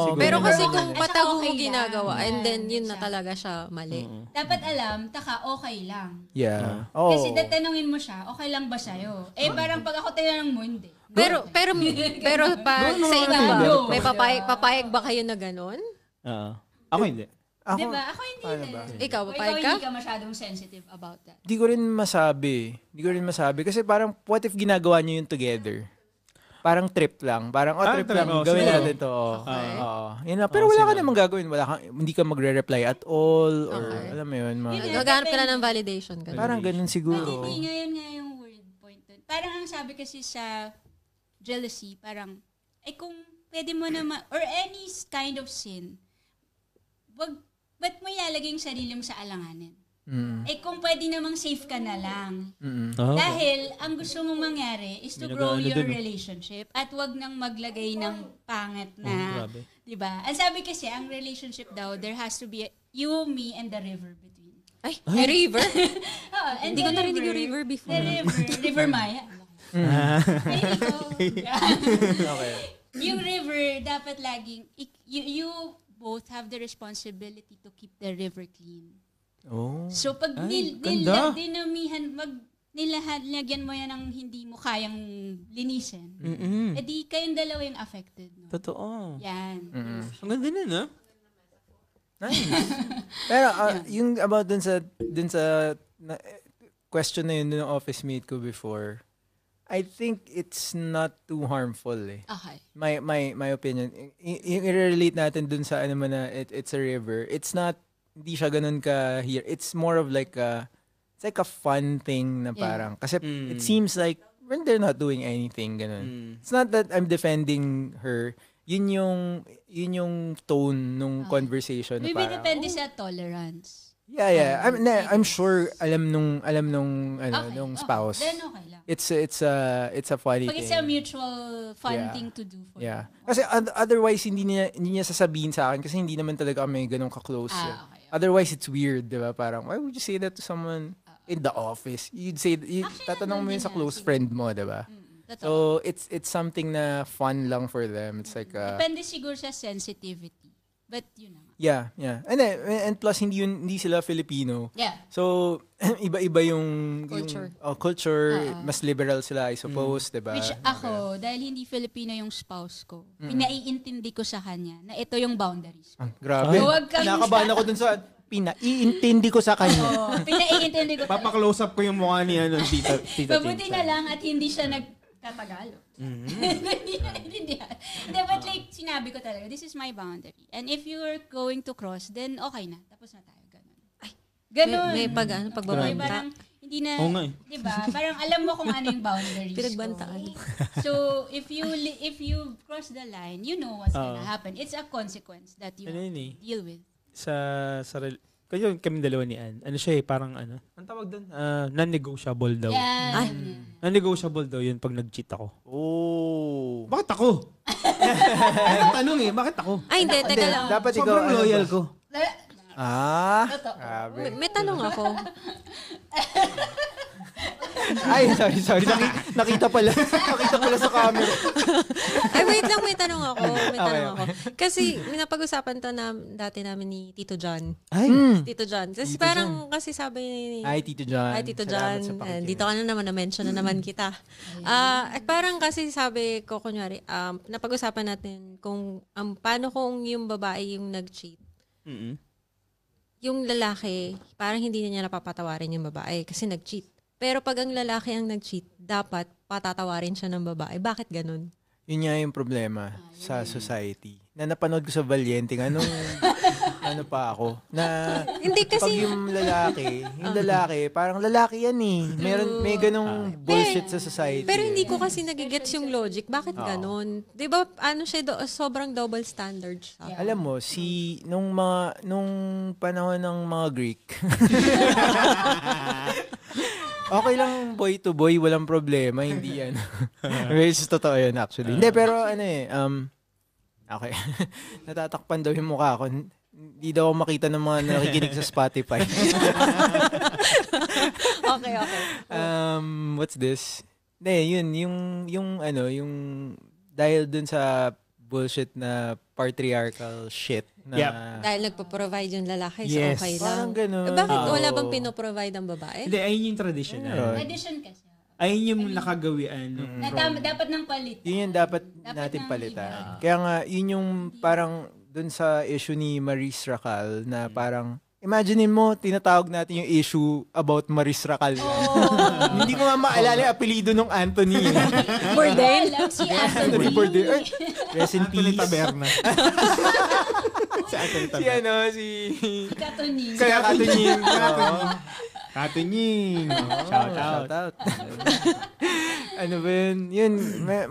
Siguro. Pero kasi Pero kung at patago okay mo lang. ginagawa, and then Yan, yun na talaga siya mali. Dapat alam, okay lang. Yeah. Kasi tatanungin mo siya, okay lang ba sa'yo? Parang pag ako tinanong mo, hindi. Pero sa ikaw ba, may papayag ba kayo na ganon? Ako hindi. Diba? Ako hindi din. Ikaw, O papayag ikaw ka? hindi ka masyadong sensitive about that. Di ko rin masabi. Kasi parang what if ginagawa niyo yun together? Parang trip lang. Parang trip lang. Gawin natin to. Yun lang. Pero wala ka namang gagawin. Hindi ka magre-reply at all. Or alam mo yun. Gaganap ka na ng validation. Parang ganun siguro. Hindi, ngayon nga yung word point dun. Parang ang sabi kasi sa jealousy, parang, kung pwede mo naman, or any kind of sin, ba't mo ilalagay yung sarili mo sa alanganin? Kung pwede namang safe ka na lang. Dahil, ang gusto mong mangyari is to grow your relationship at wag nang maglagay ng pangit na, diba? Ang sabi kasi, ang relationship daw, there has to be you, me, and the river between. May river? Hindi ko narinig yung river before. The river Maya. Okay. Yung river, dapat laging, you both have the responsibility to keep the river clean. So pag nilagyan mo yan ng hindi mo kayang linisin, edi kayong dalawa yung affected. No? Totoo. Yan. Ang ganda nun, ha? Nice. Pero yung about dun sa question na yun ng office mate ko before, I think it's not too harmful eh. Okay. My opinion. I-relate natin dun sa ano man na it's a river. It's not, hindi siya ganun ka here. It's more of like it's like a fun thing na parang. Kasi it seems like when they're not doing anything, ganun. It's not that I'm defending her. Yun yung tone nung conversation. Maybe depende sa tolerance. Yeah. I'm sure alam nung spouse. Then okay lang. It's a funny Pag thing. it's a mutual fun thing to do for you. Kasi otherwise hindi niya sasabihin sa akin kasi hindi naman talaga kami ganun ka-close. Okay. Otherwise it's weird, 'di ba? Parang why would you say that to someone in the office? Tatanong mo yun sa close friend mo, 'di ba? So it's something na fun lang for them. It's like depende siguro sa sensitivity. But yun na. Yeah. And plus hindi sila Filipino. Yeah. So iba-iba yung culture, mas liberal sila I suppose, 'di ba? Which ako, dahil hindi Filipino yung spouse ko, pinaiintindi ko sa kanya na ito yung boundaries. Grabe. Nakabahan ako dun sa pinaiintindi ko sa kanya. Pinaiintindi ko. Papa-close up ko yung mukha niya nun, tita. Mabuti na lang at hindi siya nagtatagalog. Hindi. But like, sinabi ko talaga, this is my boundary. And if you're going to cross, then okay na. Tapos na tayo. Ganun. Ganun. May pagbabanta. Parang, hindi na, nga. diba? Parang alam mo kung ano yung boundaries Pinagbantaan. So, if you cross the line, you know what's gonna happen. It's a consequence that you have to deal with. Kayo kami dalawa ni Ann. Ano siya parang ang tawag doon? Non-negotiable daw. Yeah. Non-negotiable daw yun pag nag-cheat ako. Oh. Bakit ako? Ang tanong bakit ako? Ay, hindi, teka lang. Dapat ikaw Sobrang loyal ko. Grabe. May tanong ako. Ay, sorry. Nakita pala sa camera. Ay, wait lang, may tanong ako. Kasi, napag-usapan to dati namin ni Tito John. Tito John. Kasi parang, kasi sabi ni... Hi, Tito John. Hi, Tito John. Dito ka na naman, na-mention na naman kita. Parang kasi sabi ko, kunyari, napag-usapan natin kung paano kung yung babae yung nag-cheat. yung lalaki, parang hindi na niya napapatawarin yung babae kasi nag-cheat. Pero pag ang lalaki ang nag-cheat, dapat patatawarin siya ng babae. Bakit ganun? Yun nga yung problema sa society. Na napanood ko sa Valiente, anong ano pa ako, na Hindi pag kasi, yung lalaki, parang lalaki yan eh. May ganong bullshit sa society. pero hindi ko kasi nagigets yung logic. Bakit ganun? Di ba, sobrang double standard siya. Alam mo, nung panahon ng mga Greek, okay lang boy to boy, walang problema, hindi yan. Which is totoo yun actually. Hindi, pero okay. Natatakpan daw yung mukha ko. Hindi daw ako makita ng mga nakikinig sa Spotify. Okay. What's this? Hindi, yun, yung dahil dun sa bullshit na patriarchal shit na Dahil nagpo-provide yung lalaki, so Yes. okay parang lang. ganun. Bakit wala bang pinoprovide ang babae? Hindi, ayun yung traditional. Tradition kasi. Ayun yung nakagawian. Dapat ng palit. Yun yung dapat Dapat natin nang palitan. Kaya nga, yun yung parang dun sa issue ni Maris Racal na parang, imaginein mo, tinatawag natin yung issue about Maris Racal. Hindi ko nga maalala yung apelido nung Anthony. Bourdain? Si Anthony Anthony. Bourdain. Rest in Anthony peace. Taberna. Si Anthony Si Taberna. si... Katuning. Kaya Katunying. Katunying. Shout out. Shout out. Ano ba yun? Yun,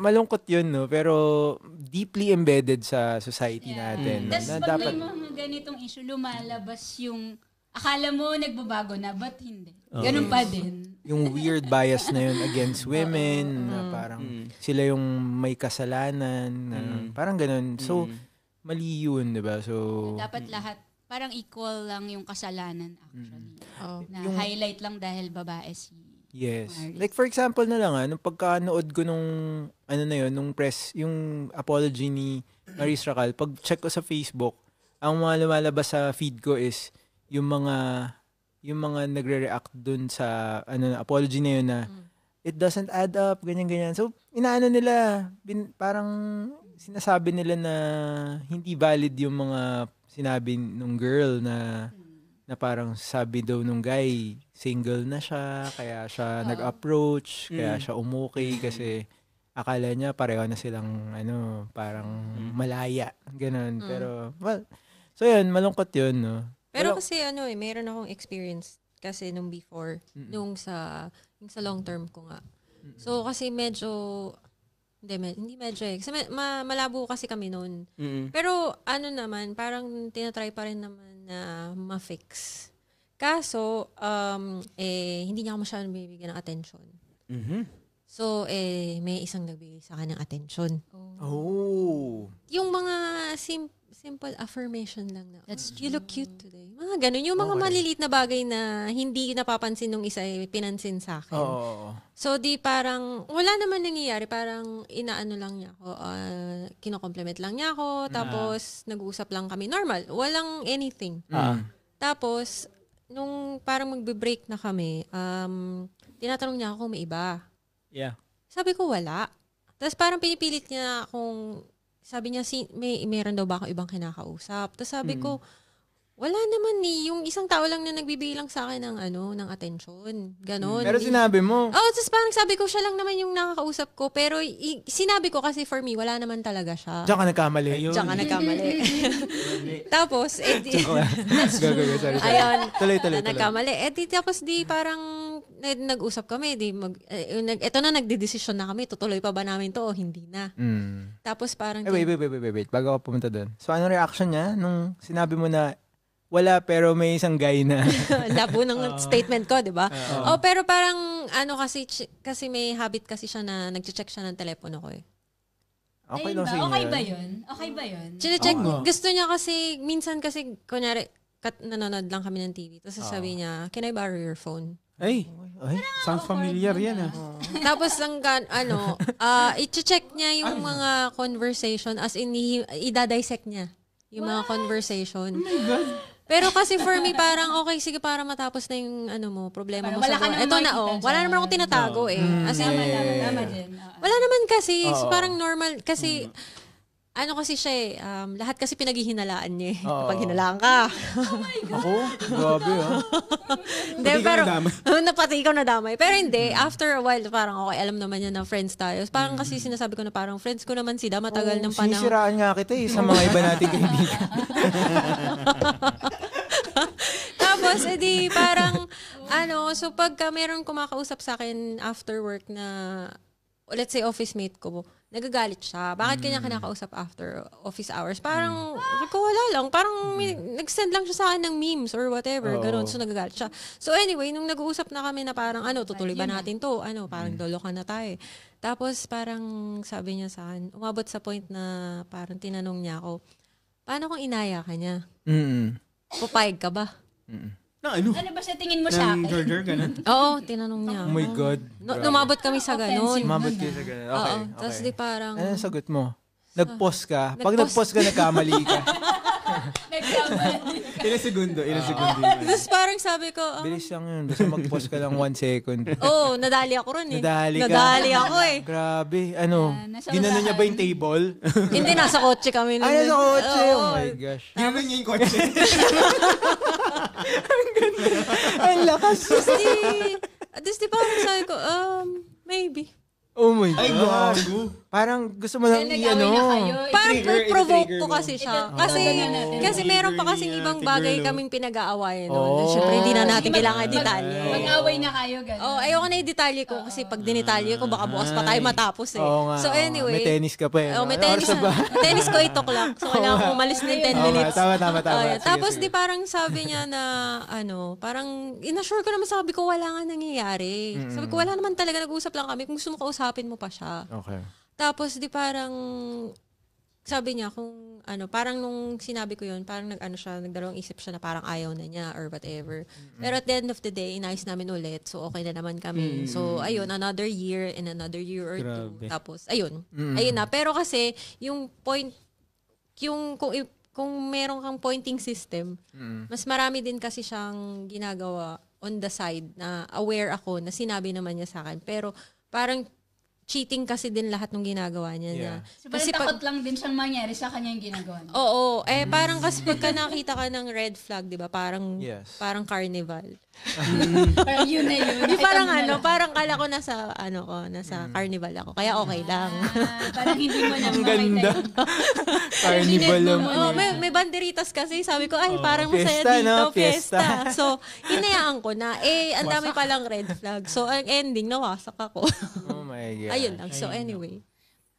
malungkot yun, no? Pero deeply embedded sa society natin. Tapos Na pag dapat, may mga ganitong issue, lumalabas yung akala mo nagbabago na, but hindi. Ganun pa din. yung weird bias na yun against women, na parang sila yung may kasalanan, na parang ganun. So, mali yun, di ba? So, Dapat lahat, parang equal lang yung kasalanan actually. Oh. Na highlight lang dahil babae si yes. Maris. Like for example na lang, nung pagkanood ko nung, nung press, yung apology ni Maris Racal, pag check ko sa Facebook, ang mga lumalabas sa feed ko is yung mga nagre-react dun sa apology na yun na it doesn't add up, ganyan-ganyan. So, inaano nila, parang sinasabi nila na hindi valid yung mga sinabi nung girl na parang sabi daw nung guy, single na siya, kaya siya nag-approach, kaya siya umukay kasi akala niya pareho na silang parang malaya, ganun. Pero, well, so yun, malungkot yun, no? Pero kasi mayroon akong experience kasi nung before, nung sa long term ko nga. So kasi medyo, hindi medyo kasi malabo kasi kami noon. Pero naman, parang tinatry pa rin naman na ma-fix. Kaso, hindi niya ako masyadong bibigyan ng attention. So, may isang nagbigay sa akin ng attention. Oh. Yung mga simple affirmation lang na, you look cute today. Mga ganun. Yung mga maliliit na bagay na hindi napapansin nung isa, pinansin sa akin. So, di parang, wala naman nangyayari. Parang, inaano lang niya ako. Kino-compliment lang niya ako. Tapos, nag-uusap lang kami. Normal. Walang anything. Tapos, nung parang magbe-break na kami, tinatanong niya ako kung may iba. Yeah. Sabi ko, wala. Tapos parang pinipilit niya akong, sabi niya, meron daw ba akong ibang kinakausap? Tapos sabi ko, wala naman yung isang tao lang na nagbibigay lang sa akin ng attention. Ganon. Pero sinabi mo. Tapos parang sabi ko, siya lang naman yung nakakausap ko. Pero sinabi ko kasi for me, wala naman talaga siya. Diyan ka nagkamali. Diyan ka nagkamali. Tapos, Sorry. ayun. Tuloy. Nagkamali. Tapos parang nag-usap kami. Ito na, nagdedesisyon na kami. Tutuloy pa ba namin to o hindi na? Tapos parang... Wait. Bago ako pumunta doon. So, ano reaction niya nung sinabi mo na wala pero may isang guy na... Labo ng statement ko, di ba? Pero parang kasi may habit kasi siya na nag-check siya ng telepono ko eh. Okay lang sa inyo. Okay ba yun? Check. Gusto niya kasi, minsan kasi, kunyari, nanonood lang kami ng TV. Tapos sasabi niya, can I borrow your phone? Ay, sounds familiar yan Tapos i-check niya yung mga conversation as in i-dissect niya yung mga conversation. Oh my God. Pero kasi for me parang okay sige para matapos na yung problema mo sa buhay. Ito na wala naman akong tinatago eh. As in, Tama din. wala naman kasi parang normal kasi ano kasi siya eh, lahat kasi pinaghihinalaan niya eh. Kapag hinalaan ka. Oh my God. Ako? Grabe Hindi, pero, pati ikaw nadamay. Pero hindi, after a while, parang okay, alam naman niya na friends tayo. Parang kasi sinasabi ko na parang friends ko naman sila, matagal ng panahon. Sinisiraan nga kita sa mga iba nating kaibigan. Tapos, edi parang, so pagka meron kumakausap sa akin after work na, let's say office mate ko, nagagalit siya. Bakit kanya kinakausap after office hours? Parang, wala lang. Parang nag-send lang siya sa akin ng memes or whatever. Ganun. So, nagagalit siya. So, anyway, nung nag-uusap na kami na parang, tutuloy ba natin to? Parang dolo ka na tayo. Tapos, parang sabi niya sa akin, umabot sa point na parang tinanong niya ako, paano kung inaya ka niya? Papayag ka ba? Ano ba sa tingin mo sa akin? George, ganun? Oo, tinanong niya. Oh my God. Numabot kami sa ganun. Umabot kayo sa ganun. Okay. Oo, tapos di parang... Ano sagot mo? Nag-pause ka. Pag nag-pause ka, nagkamali ka. Ilang segundo. Tapos parang sabi ko... Bilis lang yun. Basta mag-pause ka lang 1 second. Oo, nadali ako ron eh. Nadali ako eh. Grabe. Ginano niya ba yung table? Hindi, nasa kotse kami. Nasa kotse? Oh my gosh. Ginano niya yung kotse. Ang lakas. Tapos di parang sabi ko, maybe. Oh my God. Ay, gago. Parang gusto mo lang Parang provoke ko kasi siya. Kasi meron pa kasing ibang bagay kaming pinag-aawayan noon. Siyempre, hindi na natin kailangan detalye. Mag-away na kayo, gano'n. Ayoko na yung detalye ko kasi pag dinitalye ko, baka bukas pa tayo matapos eh. So anyway. May tennis ka pa eh. May tennis. Tennis ko 8 o'clock. So kailangan ko umalis ng 10 minutes. Tama. Tapos di parang sabi niya na, parang inassure ko naman, sabi ko wala nga nangyayari. Sabi ko wala naman talaga, nag-usap lang kami. Kung gusto mo kausapin mo pa siya. Okay. Tapos di parang sabi niya kung parang nung sinabi ko yun, parang nagdalawang isip siya na parang ayaw na niya or whatever. Pero at the end of the day, inayos namin ulit. So okay na naman kami. So ayun, another year and another year or two. Tapos ayun na. Pero kasi yung point, kung meron kang pointing system, mas marami din kasi siyang ginagawa on the side na aware ako na sinabi naman niya sa akin. Pero parang cheating kasi din lahat ng ginagawa niya. So, kasi takot lang din siyang mangyari sa kanya yung ginagawa niya. Oo. Parang kasi pagka nakita ka ng red flag, di ba? Parang carnival. Parang yun na yun. Di parang parang kala ko nasa carnival ako. Kaya okay lang. Parang hindi mo na ang ganda. Carnival lang. May banderitas kasi. Sabi ko, parang masaya dito. Fiesta. So, hinayaan ko na. Ang dami palang red flag. So, ang ending, nawasak ako. Oh my God. Ayun lang. So, anyway.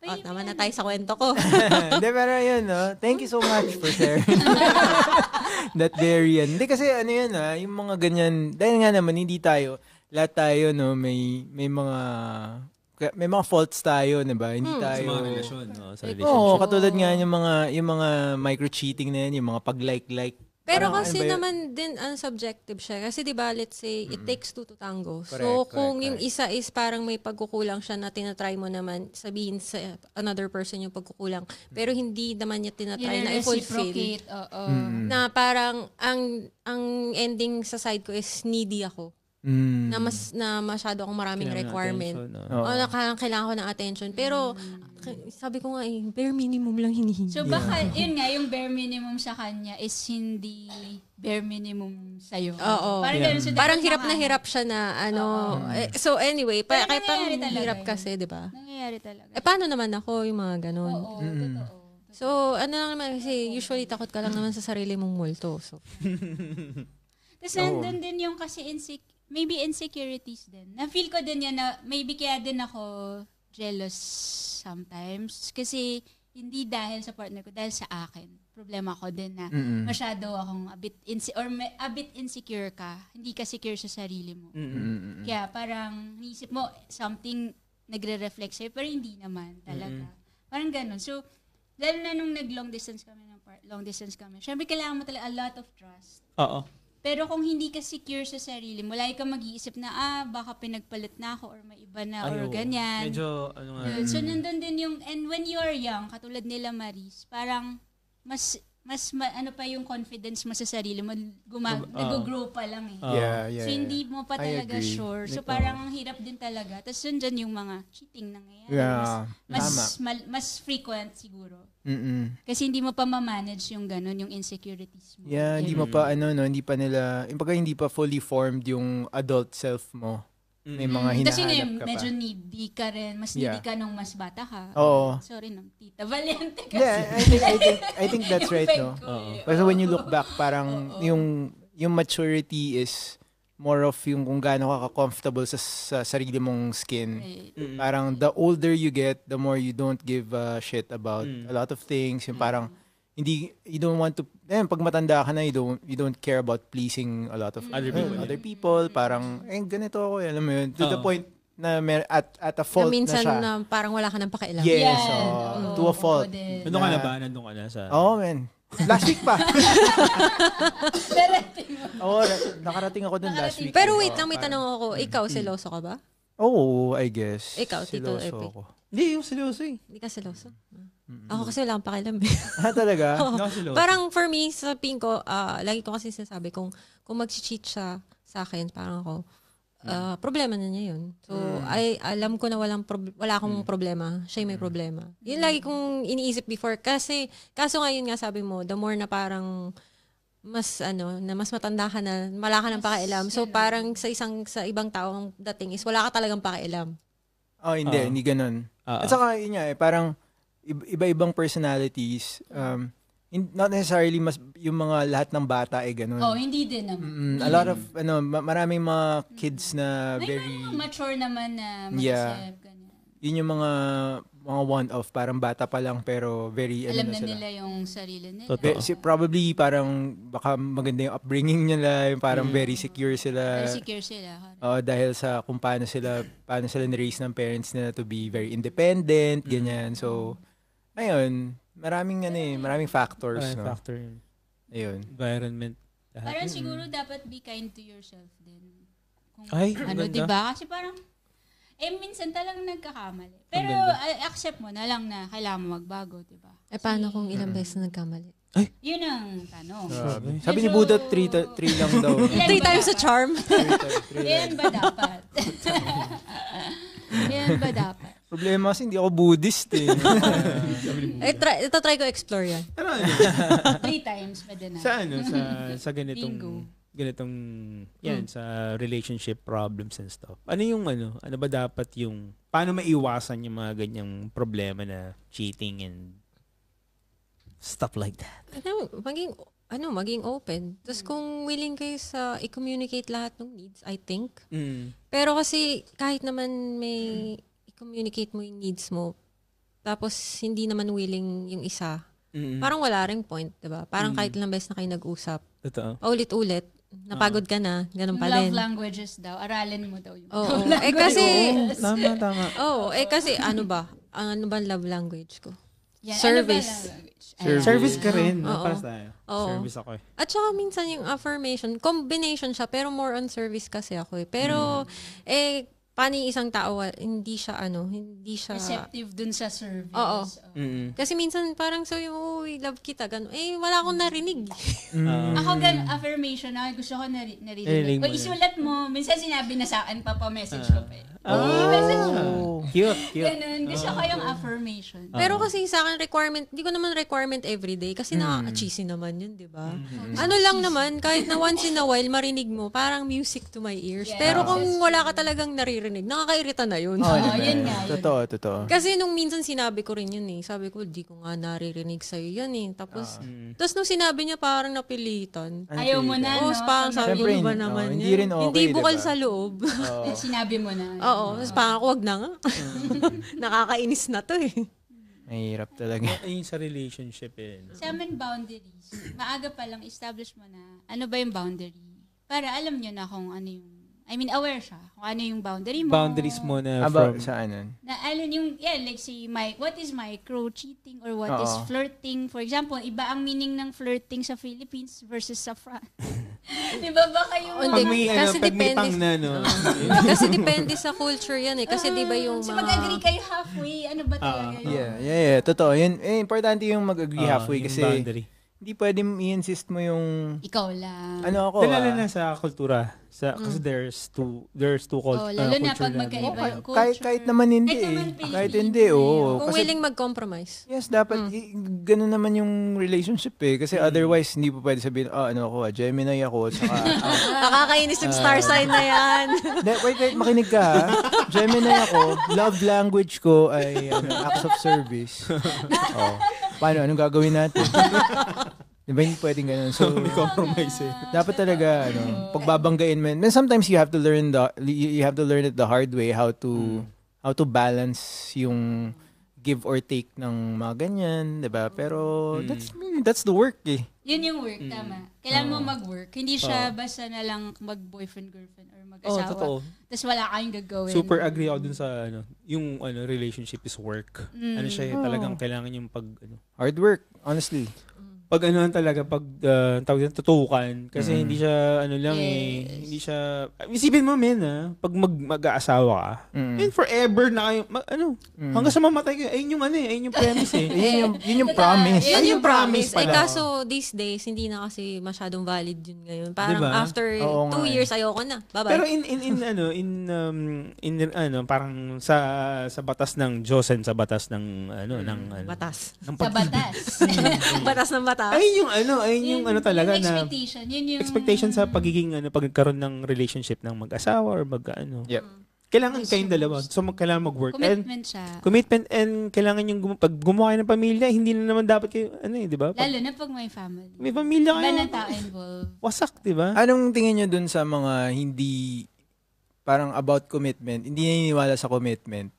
Tama na tayo sa kwento ko. Hindi, pero yun, thank you so much for sharing that very yan. Hindi kasi yung mga ganyan, dahil nga naman, hindi tayo, lahat tayo, may mga faults tayo, diba? Hindi tayo. Sa mga relasyon, sa relationship. Oo, katulad nga yung mga micro-cheating na yan, yung mga pag-like. Pero kasi naman din subjective siya. Kasi 'di ba, let's say it takes two to tango. So kung yung isa is parang may pagkukulang siya na tinatry mo naman sabihin sa another person yung pagkukulang, pero hindi naman niya tinatry na i-fulfill. Na parang ang ending sa side ko is needy ako. Na masyado akong maraming requirement. Kailangan ko ng attention. Pero sabi ko nga bare minimum lang hinihingi. So baka yun nga, yung bare minimum sa kanya is hindi bare minimum sa'yo. Oo. Parang hirap na hirap siya na so anyway, kahit pang hirap kasi, di ba? Nangyayari talaga. Paano naman ako yung mga ganun? Oo, totoo. So lang naman kasi usually takot ka lang naman sa sarili mong multo. So. Tapos nandun din yung kasi maybe insecurities din. Na-feel ko din yan na maybe kaya din ako jealous sometimes. Kasi hindi dahil sa partner ko, dahil sa akin. Problema ko din na masyado akong a bit insecure ka. Hindi ka secure sa sarili mo. Kaya parang naisip mo something nagre-reflect sa'yo, pero hindi naman talaga. Parang ganun. So, dahil na nung nag-long distance kami, syempre kailangan mo talaga a lot of trust. Oo. Pero kung hindi ka secure sa sarili mo, lagi ka mag-iisip na, baka pinagpalit na ako or may iba na or ganyan. Medyo, So, nandun din yung, and when you're young, katulad nila Maris, parang mas pa yung confidence mo sa sarili mo, nag-grow pa lang eh. So, hindi mo pa talaga sure. So, parang ang hirap din talaga. Tapos, dyan yung mga cheating nangyayari. Mas frequent siguro. Kasi hindi mo pa ma-manage yung ganun, yung insecurities mo. Yeah, hindi mo pa hindi pa nila, hindi pa fully formed yung adult self mo. May mga hinahanap Kasi ka pa. medyo needy ka rin. Mas needy ka nung mas bata ka. Oo. Sorry nang Tita Valiente kasi. Yeah, I think that's right, no? Effect ko Kasi when you look back, parang yung maturity is more of yung kung gaano ka comfortable sa sarili mong skin. Right. Parang the older you get, the more you don't give a shit about a lot of things. Yung parang you don't want to, pag matanda ka na, you don't care about pleasing a lot of other people. Parang, ganito ako, alam mo yun. To the point na at a fault na minsan siya. na parang wala ka ng pakialam. Yes, to a fault. Nandun ka na ba? Nandun ka na sa... Oo, man. Last week pa. Oo, nakarating ako dun last week. Pero wait lang, may tanong ako. Ikaw, seloso ka ba? Oo, I guess. Ikaw, Tito Siloso Epi. ako. Hindi, yung seryoso eh. Hindi ka seloso? Ako kasi wala akong pakialam eh. Talaga? Oo. Nakaseloso. Parang for me, sa ping ko, lagi ko kasi sinasabi, kung mag-cheat siya sa akin, parang ako, problema na niya yun. So, alam ko na wala akong problema. Siya yung may problema. Yun lagi kong iniisip before. Kasi, kaso ngayon nga sabi mo, the more na parang mas matanda ka na, wala ka ng pakialam. So, parang sa ibang tao, ang dating is, wala ka talagang pakialam. Oh, hindi ganun. At saka, yun nga parang, iba-ibang personalities, not necessarily yung mga lahat ng bata ganun. Oh, hindi din naman. A lot of maraming mga kids na May very mga mature naman na mag-isip. Ganyan. Yun yung mga one-off, parang bata pa lang pero very alam na na sila. nila yung sarili nila. Probably parang baka maganda yung upbringing nila, yung parang very secure sila. Very secure sila. Dahil sa kung paano sila na-raise ng parents nila to be very independent, ganyan. So, ayun, maraming factors, no? Factor yun. Ayun. Environment. Parang siguro dapat be kind to yourself din. Kung, ganda. diba? Kasi parang, minsan talagang nagkakamali. Pero accept mo na lang na kailangan mo magbago, diba? Paano kung ilang beses na nagkamali? Yun ang tanong. Sabi ni Buddha, 3 lang daw. 3 times a charm? Yan ba dapat? Yan ba dapat? Problema kasi hindi ako Buddhist eh. Try ko explore yan. 3 times pa din. Sa ganitong sa relationship problems and stuff. Ano ba dapat yung paano maiwasan yung mga ganyang problema na cheating and stuff like that? Maging open. Tapos kung willing kayo sa i-communicate lahat ng needs, I think. Pero kasi kahit naman may i-communicate mo yung needs mo, tapos hindi naman willing yung isa, parang wala ring point, diba? Parang kahit ilang beses na kayo nag-usap, ulit-ulit, napagod ka na, ganun pa din. Love languages daw, aralin mo daw yung kasi, tama. Kasi ano ba love language ko? Yan, Service. Service ka rin. Oo. Para tayo. Oo. Service ako eh. At saka minsan yung affirmation, combination siya, pero more on service kasi ako eh. Pero, paano yung isang tao, hindi siya receptive dun sa service. Oo. Kasi minsan parang sabi mo, love kita, gano'n. Wala akong narinig. Ako affirmation na gusto ko narinig. O isulat mo, minsan sinabi na sa akin, message ko pa eh. Cute. Ganun, gusto ko yung affirmation. Pero kasi sa akin hindi ko naman requirement everyday kasi nakaka-cheesy naman yun, di ba? Ano lang naman, kahit na once in a while marinig mo, parang music to my ears. Yes. Pero kung wala ka talagang naririnig, nakakairita na yun. Yun nga. Totoo. Kasi nung minsan sinabi ko rin yun eh. Sabi ko, di ko nga naririnig sa'yo yan eh. Tapos nung sinabi niya parang napilitan. Ayaw mo na, no? Parang sabi ko, Siyempre, ba naman hindi yan? rin okay, Hindi bukal diba? sa loob. Sinabi mo na. Oo. Tapos parang ako, wag na nga. Nakakainis na to eh. Mahirap talaga. Ayun sa relationship eh. Sa amin, boundaries. Maaga pa lang, establish mo na ano ba yung boundary. Para alam nyo na kung ano yung, aware siya. Kung ano yung boundary mo. Boundaries mo na About saan? Na alam yung, like say, what is micro-cheating or what is flirting? For example, iba ang meaning ng flirting sa Philippines versus sa France. Diba baka yung... Kasi pag may pang na, no? Kasi depende sa culture yan eh. Kasi di ba yung so mag-agree kayo halfway. Ano ba talaga yun? Yeah. Totoo. Yun, importante yung mag-agree halfway kasi boundary. hindi pwedeng i-insist mo yung Ikaw lang. ano ako. Lalo na sa kultura. Kasi there's two Lalo na pag culture magkaiba yung culture. Kahit naman hindi Kahit hindi, oo. Kung Kasi, willing mag-compromise. yes, dapat ganun naman yung relationship eh. Kasi otherwise, hindi po pwede sabihin, Gemini ako. Saka, Nakakainis yung star sign na yan. wait, makinig ka ha. Gemini ako. Love language ko ay acts of service. Paano? Anong gagawin natin? Diba hindi pwedeng ganun? So, may compromise eh. dapat talaga pagbabanggain mo. And sometimes you have to learn it the hard way how to balance yung give or take ng mga ganyan, 'di ba? Pero that's the work eh. Yun yung work, tama. Kailangan mo mag-work. Hindi siya basta na lang mag-boyfriend, girlfriend, or mag-asawa. Totoo. Tapos wala kayong gagawin. Super agree ako dun sa yung relationship is work. Ano siya talagang kailangan yung Hard work, honestly. pag tawag yan, tutukan kasi hindi siya hindi siya isipin mo pag mag-aasawa ka forever na kayo hanggang sa mamatay kayo ayun yung premise yun yung promise. Yun yung promise. pala. Kaso these days, hindi na kasi masyadong valid yun ngayon. Parang diba? after 2 years, ayoko na. Bye-bye. Pero parang sa batas ng Diyos and sa batas ng batas. ng Sa batas. Batas ng batas. ayun yung talaga yung na expectation. Yun yung expectation sa pagiging pagkakaroon ng relationship ng mag-asawa or Yep. Kailangan kayong dalawa. So kailangan mag-work. commitment siya. Commitment and kailangan yung pag gumawa kayo ng pamilya, hindi na naman dapat kayo di ba? Lalo na pag may family. May pamilya Iba kayo. na tao involved. Wasak, di ba? Anong tingin nyo dun sa mga hindi parang about commitment, hindi naniniwala sa commitment,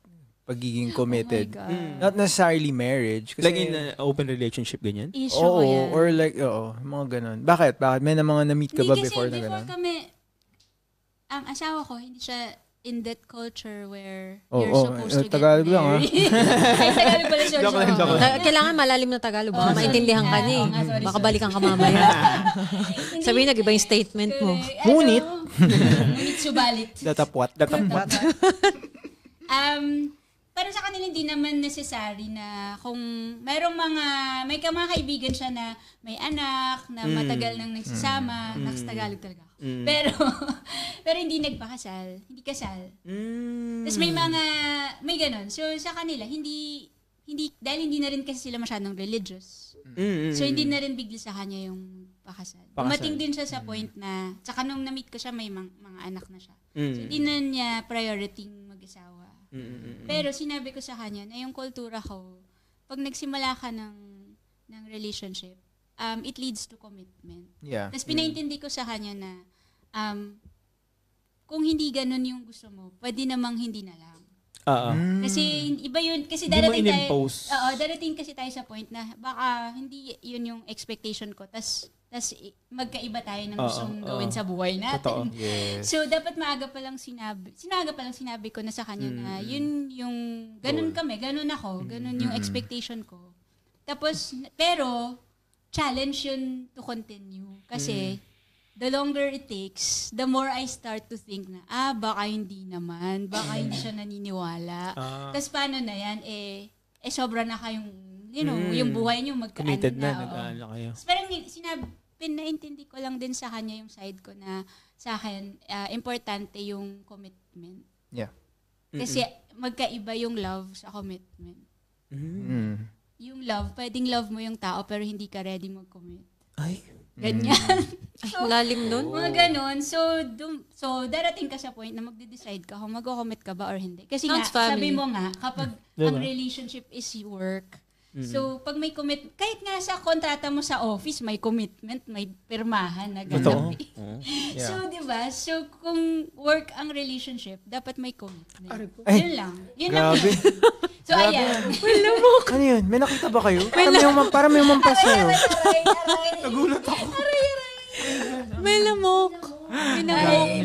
pagiging committed? Oh my God. Not necessarily marriage. Kasi, Like in an open relationship, ganyan? Issue ko yan. or like, mga ganun. Bakit? May na mga na-meet ka ba Hindi, before kasi na ganun? kami, ang asawa ko, hindi siya in that culture where Oh, you're oh, supposed to Tagalog get lang, married. Ay, Tagalog pala siya. Joke lang, joke lang. Kailangan malalim na Tagalog. Baka sorry. maintindihan ka niya. Oo nga, sorry, Baka sorry. balikan ka mamaya. Sabihin nag-iba yung statement mo. Ngunit. Ngunit subalit. Datapwat. Parang sa kanila hindi naman necessary na kung may mga kaibigan siya na may anak, na matagal nang nagsasama, Tagalog talaga ako. Pero hindi nagpakasal, hindi kasal. Tapos may ganun. So sa kanila, hindi dahil hindi na rin kasi sila masyadong religious. So hindi na rin bigla sa kanya yung pakasal. Dumating din siya sa point na, tsaka nung na-meet ko siya, may mga anak na siya. So hindi na niya priority mag-asawa. Pero sinabi ko sa kanya na yung kultura ko, pag nagsimula ka ng relationship, it leads to commitment. Yeah. Tapos pinaintindi ko sa kanya na kung hindi ganun yung gusto mo, pwede namang hindi na lang. Kasi iba yun, kasi darating kasi tayo sa point na baka hindi yun yung expectation ko, tas magkaiba tayo ng gustong gawin sa buhay natin. Yes. So dapat maaga pa lang sinabi ko na sa kanya na yun yung ganun kami, ganun ako, ganun yung expectation ko. Tapos pero challenge yun to continue kasi the longer it takes, the more I start to think na, baka hindi naman, baka hindi siya naniniwala. Tapos paano na yan, sobra na kayong, yung buhay niyo Committed magkaan na. nag-aano kayo. Parang pinaintindi ko lang din sa kanya yung side ko na sa akin, importante yung commitment. Yeah. Kasi magkaiba yung love sa commitment. Yung love, pwedeng love mo yung tao pero hindi ka ready mag-commit. Ay. Ganyan. Ay, lalim nun. Mga ganun. So darating ka sa point na magde-decide ka kung mag-commit ka ba or hindi. Kasi nga, Sounds family. sabi mo nga, kapag ang relationship is work, so pag may kahit nga sa kontrata mo sa office, may commitment, may pirmahan na ganun. So, di ba? So, kung work ang relationship, dapat may commitment. Yun lang. Yun Grabe. lang. So, ayan. Ano yun? May nakita ba kayo? Para may umampas sa'yo. Nagulat ako. May lamok.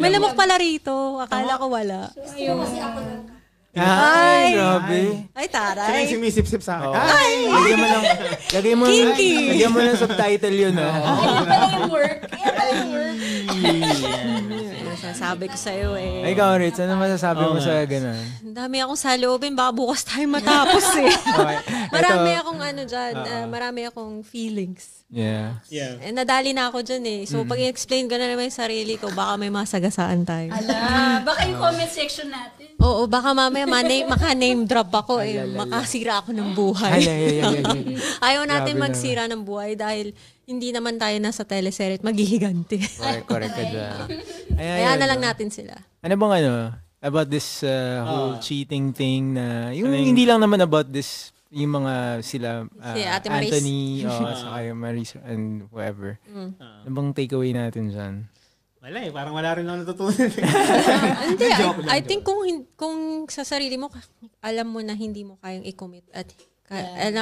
May lamok pala rito. Akala ko wala. Ay, grabe. Ay, Sila taray. yung sumisip sa akin. Lagay mo lang subtitle yun. Ayan pala yung work. Ayan pala yung work. Sabi ko sa'yo eh. Ay, ikaw, Ritz, ano masasabi mo sa ganun? Ang dami akong saloobin, baka bukas tayo matapos eh. Okay. Marami akong dyan, marami akong feelings. Yeah. Nadali na ako dyan eh. So, pag i-explain ko na naman yung sarili ko, baka may masagasaan tayo. Ala, baka yung comment section natin. Oo, baka mamaya maka-name drop ako eh. Makasira ako ng buhay. Ayaw natin magsira ng buhay dahil hindi naman tayo nasa teleserye at maghihigante. Correct ka dyan. Kaya na lang natin sila. Ano bang about this whole cheating thing na, yung hindi lang naman about this, yung mga sila, Si Ate Maris. Anthony, saka yung Maris and whoever. Ano bang takeaway natin dyan? Wala parang wala rin ako natutunan. Hindi, I think kung sa sarili mo, alam mo na hindi mo kayang i-commit at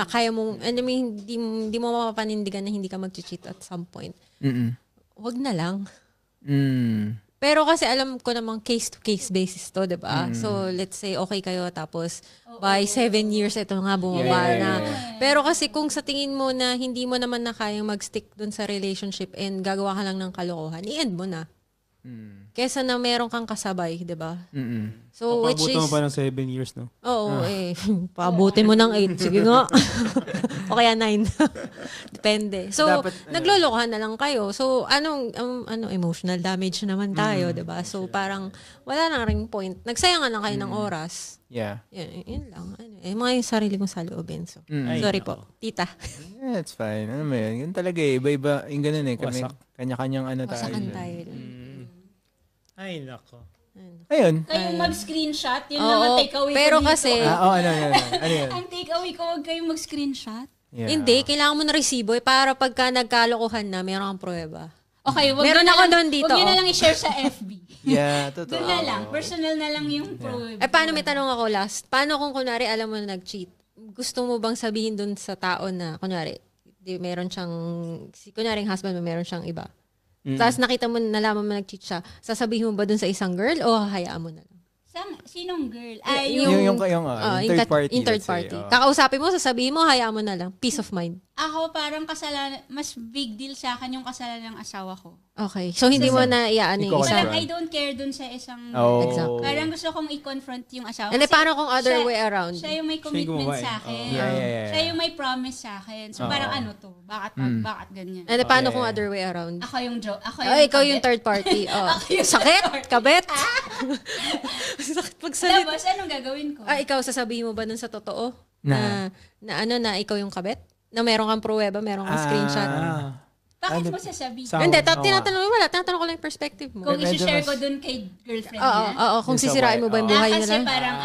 kaya mo, hindi mo mapapanindigan na hindi ka mag-cheat at some point. Wag na lang. Pero kasi alam ko namang case-to-case basis to, diba? So, let's say, okay kayo, tapos by 7 years, ito nga, bumaba na. Pero kasi kung sa tingin mo na hindi mo naman na kayang mag-stick dun sa relationship and gagawa ka lang ng kalokohan, i-end mo na. Kesa na meron kang kasabay, diba? So, which is... mo pa ng 7 years, no? Oo, paabutin mo ng 8. Sige nga. O kaya 9. Depende. So, naglolokohan na lang kayo. So, emotional damage naman tayo, diba? So, parang wala na ring point. Nagsayangan lang kayo ng oras. Yeah. Yun lang. Mga yung sarili kong saloobin. So, sorry po. Tita. Yeah, it's fine. Ano mo yun? Yun talaga iba-iba. Yung ganun kami, kanya-kanyang tayo. Wasakan tayo. Ay, nako. Ayun. Kayong mag-screenshot, yun lang ang takeaway ko pero dito. kasi... ano yun? Ang takeaway ko, huwag kayong mag-screenshot. Yeah. Hindi, kailangan mo na resibo para pagka nagkalokohan na, meron kang pruweba. Okay, meron ako doon dito. Huwag nyo na lang i-share sa FB. Yeah, totoo. Doon na lang. Personal na lang yung proof. Paano may tanong ako last? Paano kung kunwari alam mo na nag-cheat? Gusto mo bang sabihin doon sa tao na, kunwari, meron siyang, kunwari yung husband mo, meron siyang iba. Tapos nakita mo, nalaman mo nag-cheat siya, sasabihin mo ba doon sa isang girl o hayaan mo na lang? Sinong girl? Yung third party. Yung third party. Kakausapin mo, sasabihin mo, hayaan mo na lang. Peace of mind. Ako parang kasalanan, mas big deal sa akin yung kasalanan ng asawa ko. Okay. So, hindi mo na iyaan yung isa. Parang I don't care dun sa isang... Exactly. Parang gusto kong i-confront yung asawa. And paano kung other way around? Siya yung may commitment sa akin. Siya yung may promise sa akin. So parang ano to? Bakit ganyan? And paano kung other way around? Ako yung joke. Ikaw yung third party. Sakit? Kabet? Sakit pagsalit. Tapos, anong gagawin ko? Ikaw, sasabihin mo ba nun sa totoo? Na ikaw yung kabet? Na meron kang pruweba, meron kang screenshot? Bakit mo sasabihin? Hindi, tinatanong ko lang yung perspective mo. Kung isi-share ko dun kay girlfriend niya? Oo, kung sisirain mo ba yung buhay nila? Kasi parang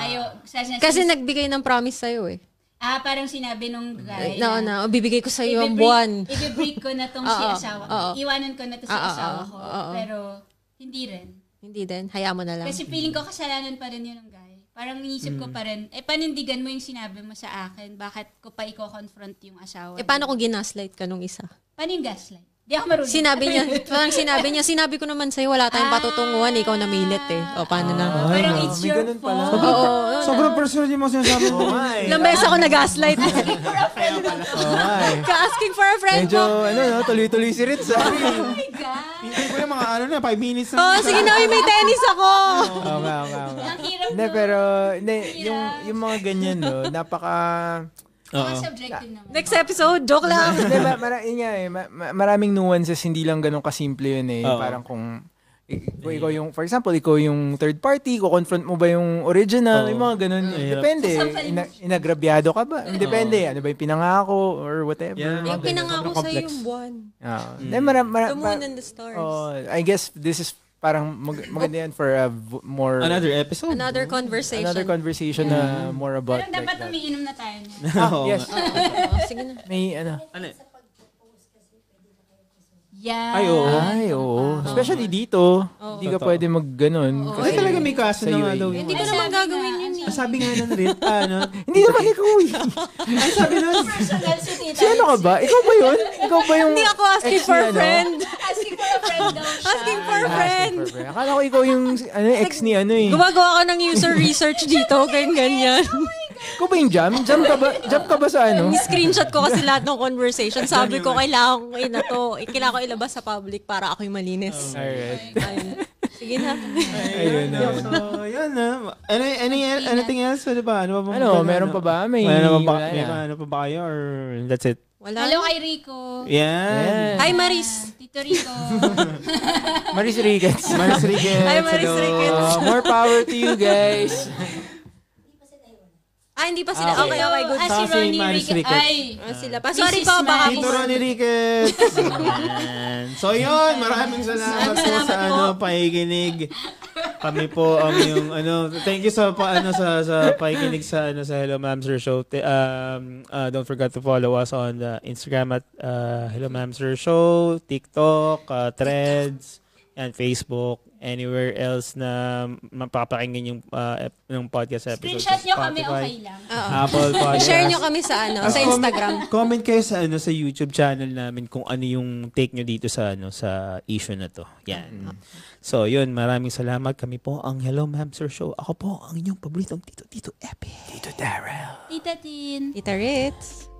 kasi nagbigay ng promise sa'yo eh. Parang sinabi nung guy bibigay ko sa'yo ang buwan. I-break ko na tong si asawa ko. Iwanan ko na to si asawa ko. Pero, hindi rin. Hindi din. Hayaan mo na lang. Kasi feeling ko kasalanan pa rin yun ng guy. Parang inisip ko pa rin, panindigan mo yung sinabi mo sa akin, bakit ko pa i-confront yung asawa? Paano kung ginaslight ka nung isa? Paano yung gaslight? Di ako marunong. Sinabi niya, sinabi ko naman sa'yo, wala tayong patutunguhan, ikaw namilit eh. O, paano na? Parang it's your fault. Sobrang personal yung mga sinasabi mo. Ilang beses ako nag-gaslight. Ka-asking for a friend Medyo, mo. tuloy-tuloy si Ritz. Oh my God. Hindi ko yung mga 5 minutes na. Sige na, may tennis ako. Ang hirap Hindi, pero, yung mga ganyan, napaka... subjective naman. Next episode, joke lang. Hindi, maraming nuances, hindi lang ganun kasimple yun eh. Parang kung ikaw yung, for example, ikaw yung third party, confront mo ba yung original, yung mga ganun. Depende. Inagrabyado ka ba? Depende. Ano ba yung pinangako or whatever. Yung pinangako sa'yo yung buwan. The moon and the stars. I guess this is parang maganda yan for a more... Another episode? Another conversation na more about... Pero dapat umiinom na tayo. Yes. Sige na. May Yeah. Ay, oo. Especially dito. Hindi ka pwede mag-ganon. Kasi talaga may kaso na nga daw. Hindi ko naman gagawin yun eh. Sabi nga na rin, Hindi naman ikaw eh. Ay, sabi nun. Personal si Tita. Si ano ka ba? Ikaw ba yun? Ikaw ba yung... Hindi ako asking for a friend. Asking for a friend daw siya. Asking for a friend. Akala ko ikaw yung ex ni eh. Gumagawa ka ng user research dito, ganyan. Ikaw ba yung jam? Jam ka ba sa Screenshot ko kasi lahat ng conversation. Sabi ko, kailangan ko ilabas sa public para ako yung malinis. Alright. Ayun. Sige na. Ayun na. So, yun na. Anything else? Ano ba? Meron pa ba? May ano pa ba kayo? Or that's it? Wala. Hello kay Rico. Yan. Hi, Maris. Tito Rico. Maris Ricketts. Maris Ricketts. Hi, Maris Ricketts. More power to you guys. Hindi pa sila. Okay, good. Si Si Ronnie Maris Ricketts. Ricketts. Sila pa. Sorry po, baka Tito Ronnie Ricketts. Yan. So yun, maraming salamat po sa pakikinig. Kami po ang yung thank you sa sa pakikinig sa Hello Ma'am Sir Show. Don't forget to follow us on the Instagram at Hello Ma'am Sir Show, TikTok, Threads, and Facebook. Anywhere else na mapapakinggan yung podcast episode. Screenshot nyo kami, okay lang. Apple Podcast. share nyo kami sa sa Instagram. Comment kayo sa YouTube channel namin kung ano yung take nyo dito sa sa issue na to. Yan. So, yun, maraming salamat. Kami po ang Hello Ma'am Sir Show. Ako po ang inyong paboritong Tito Epi. Tito Darrell. Tita Tin. Tita Ritz.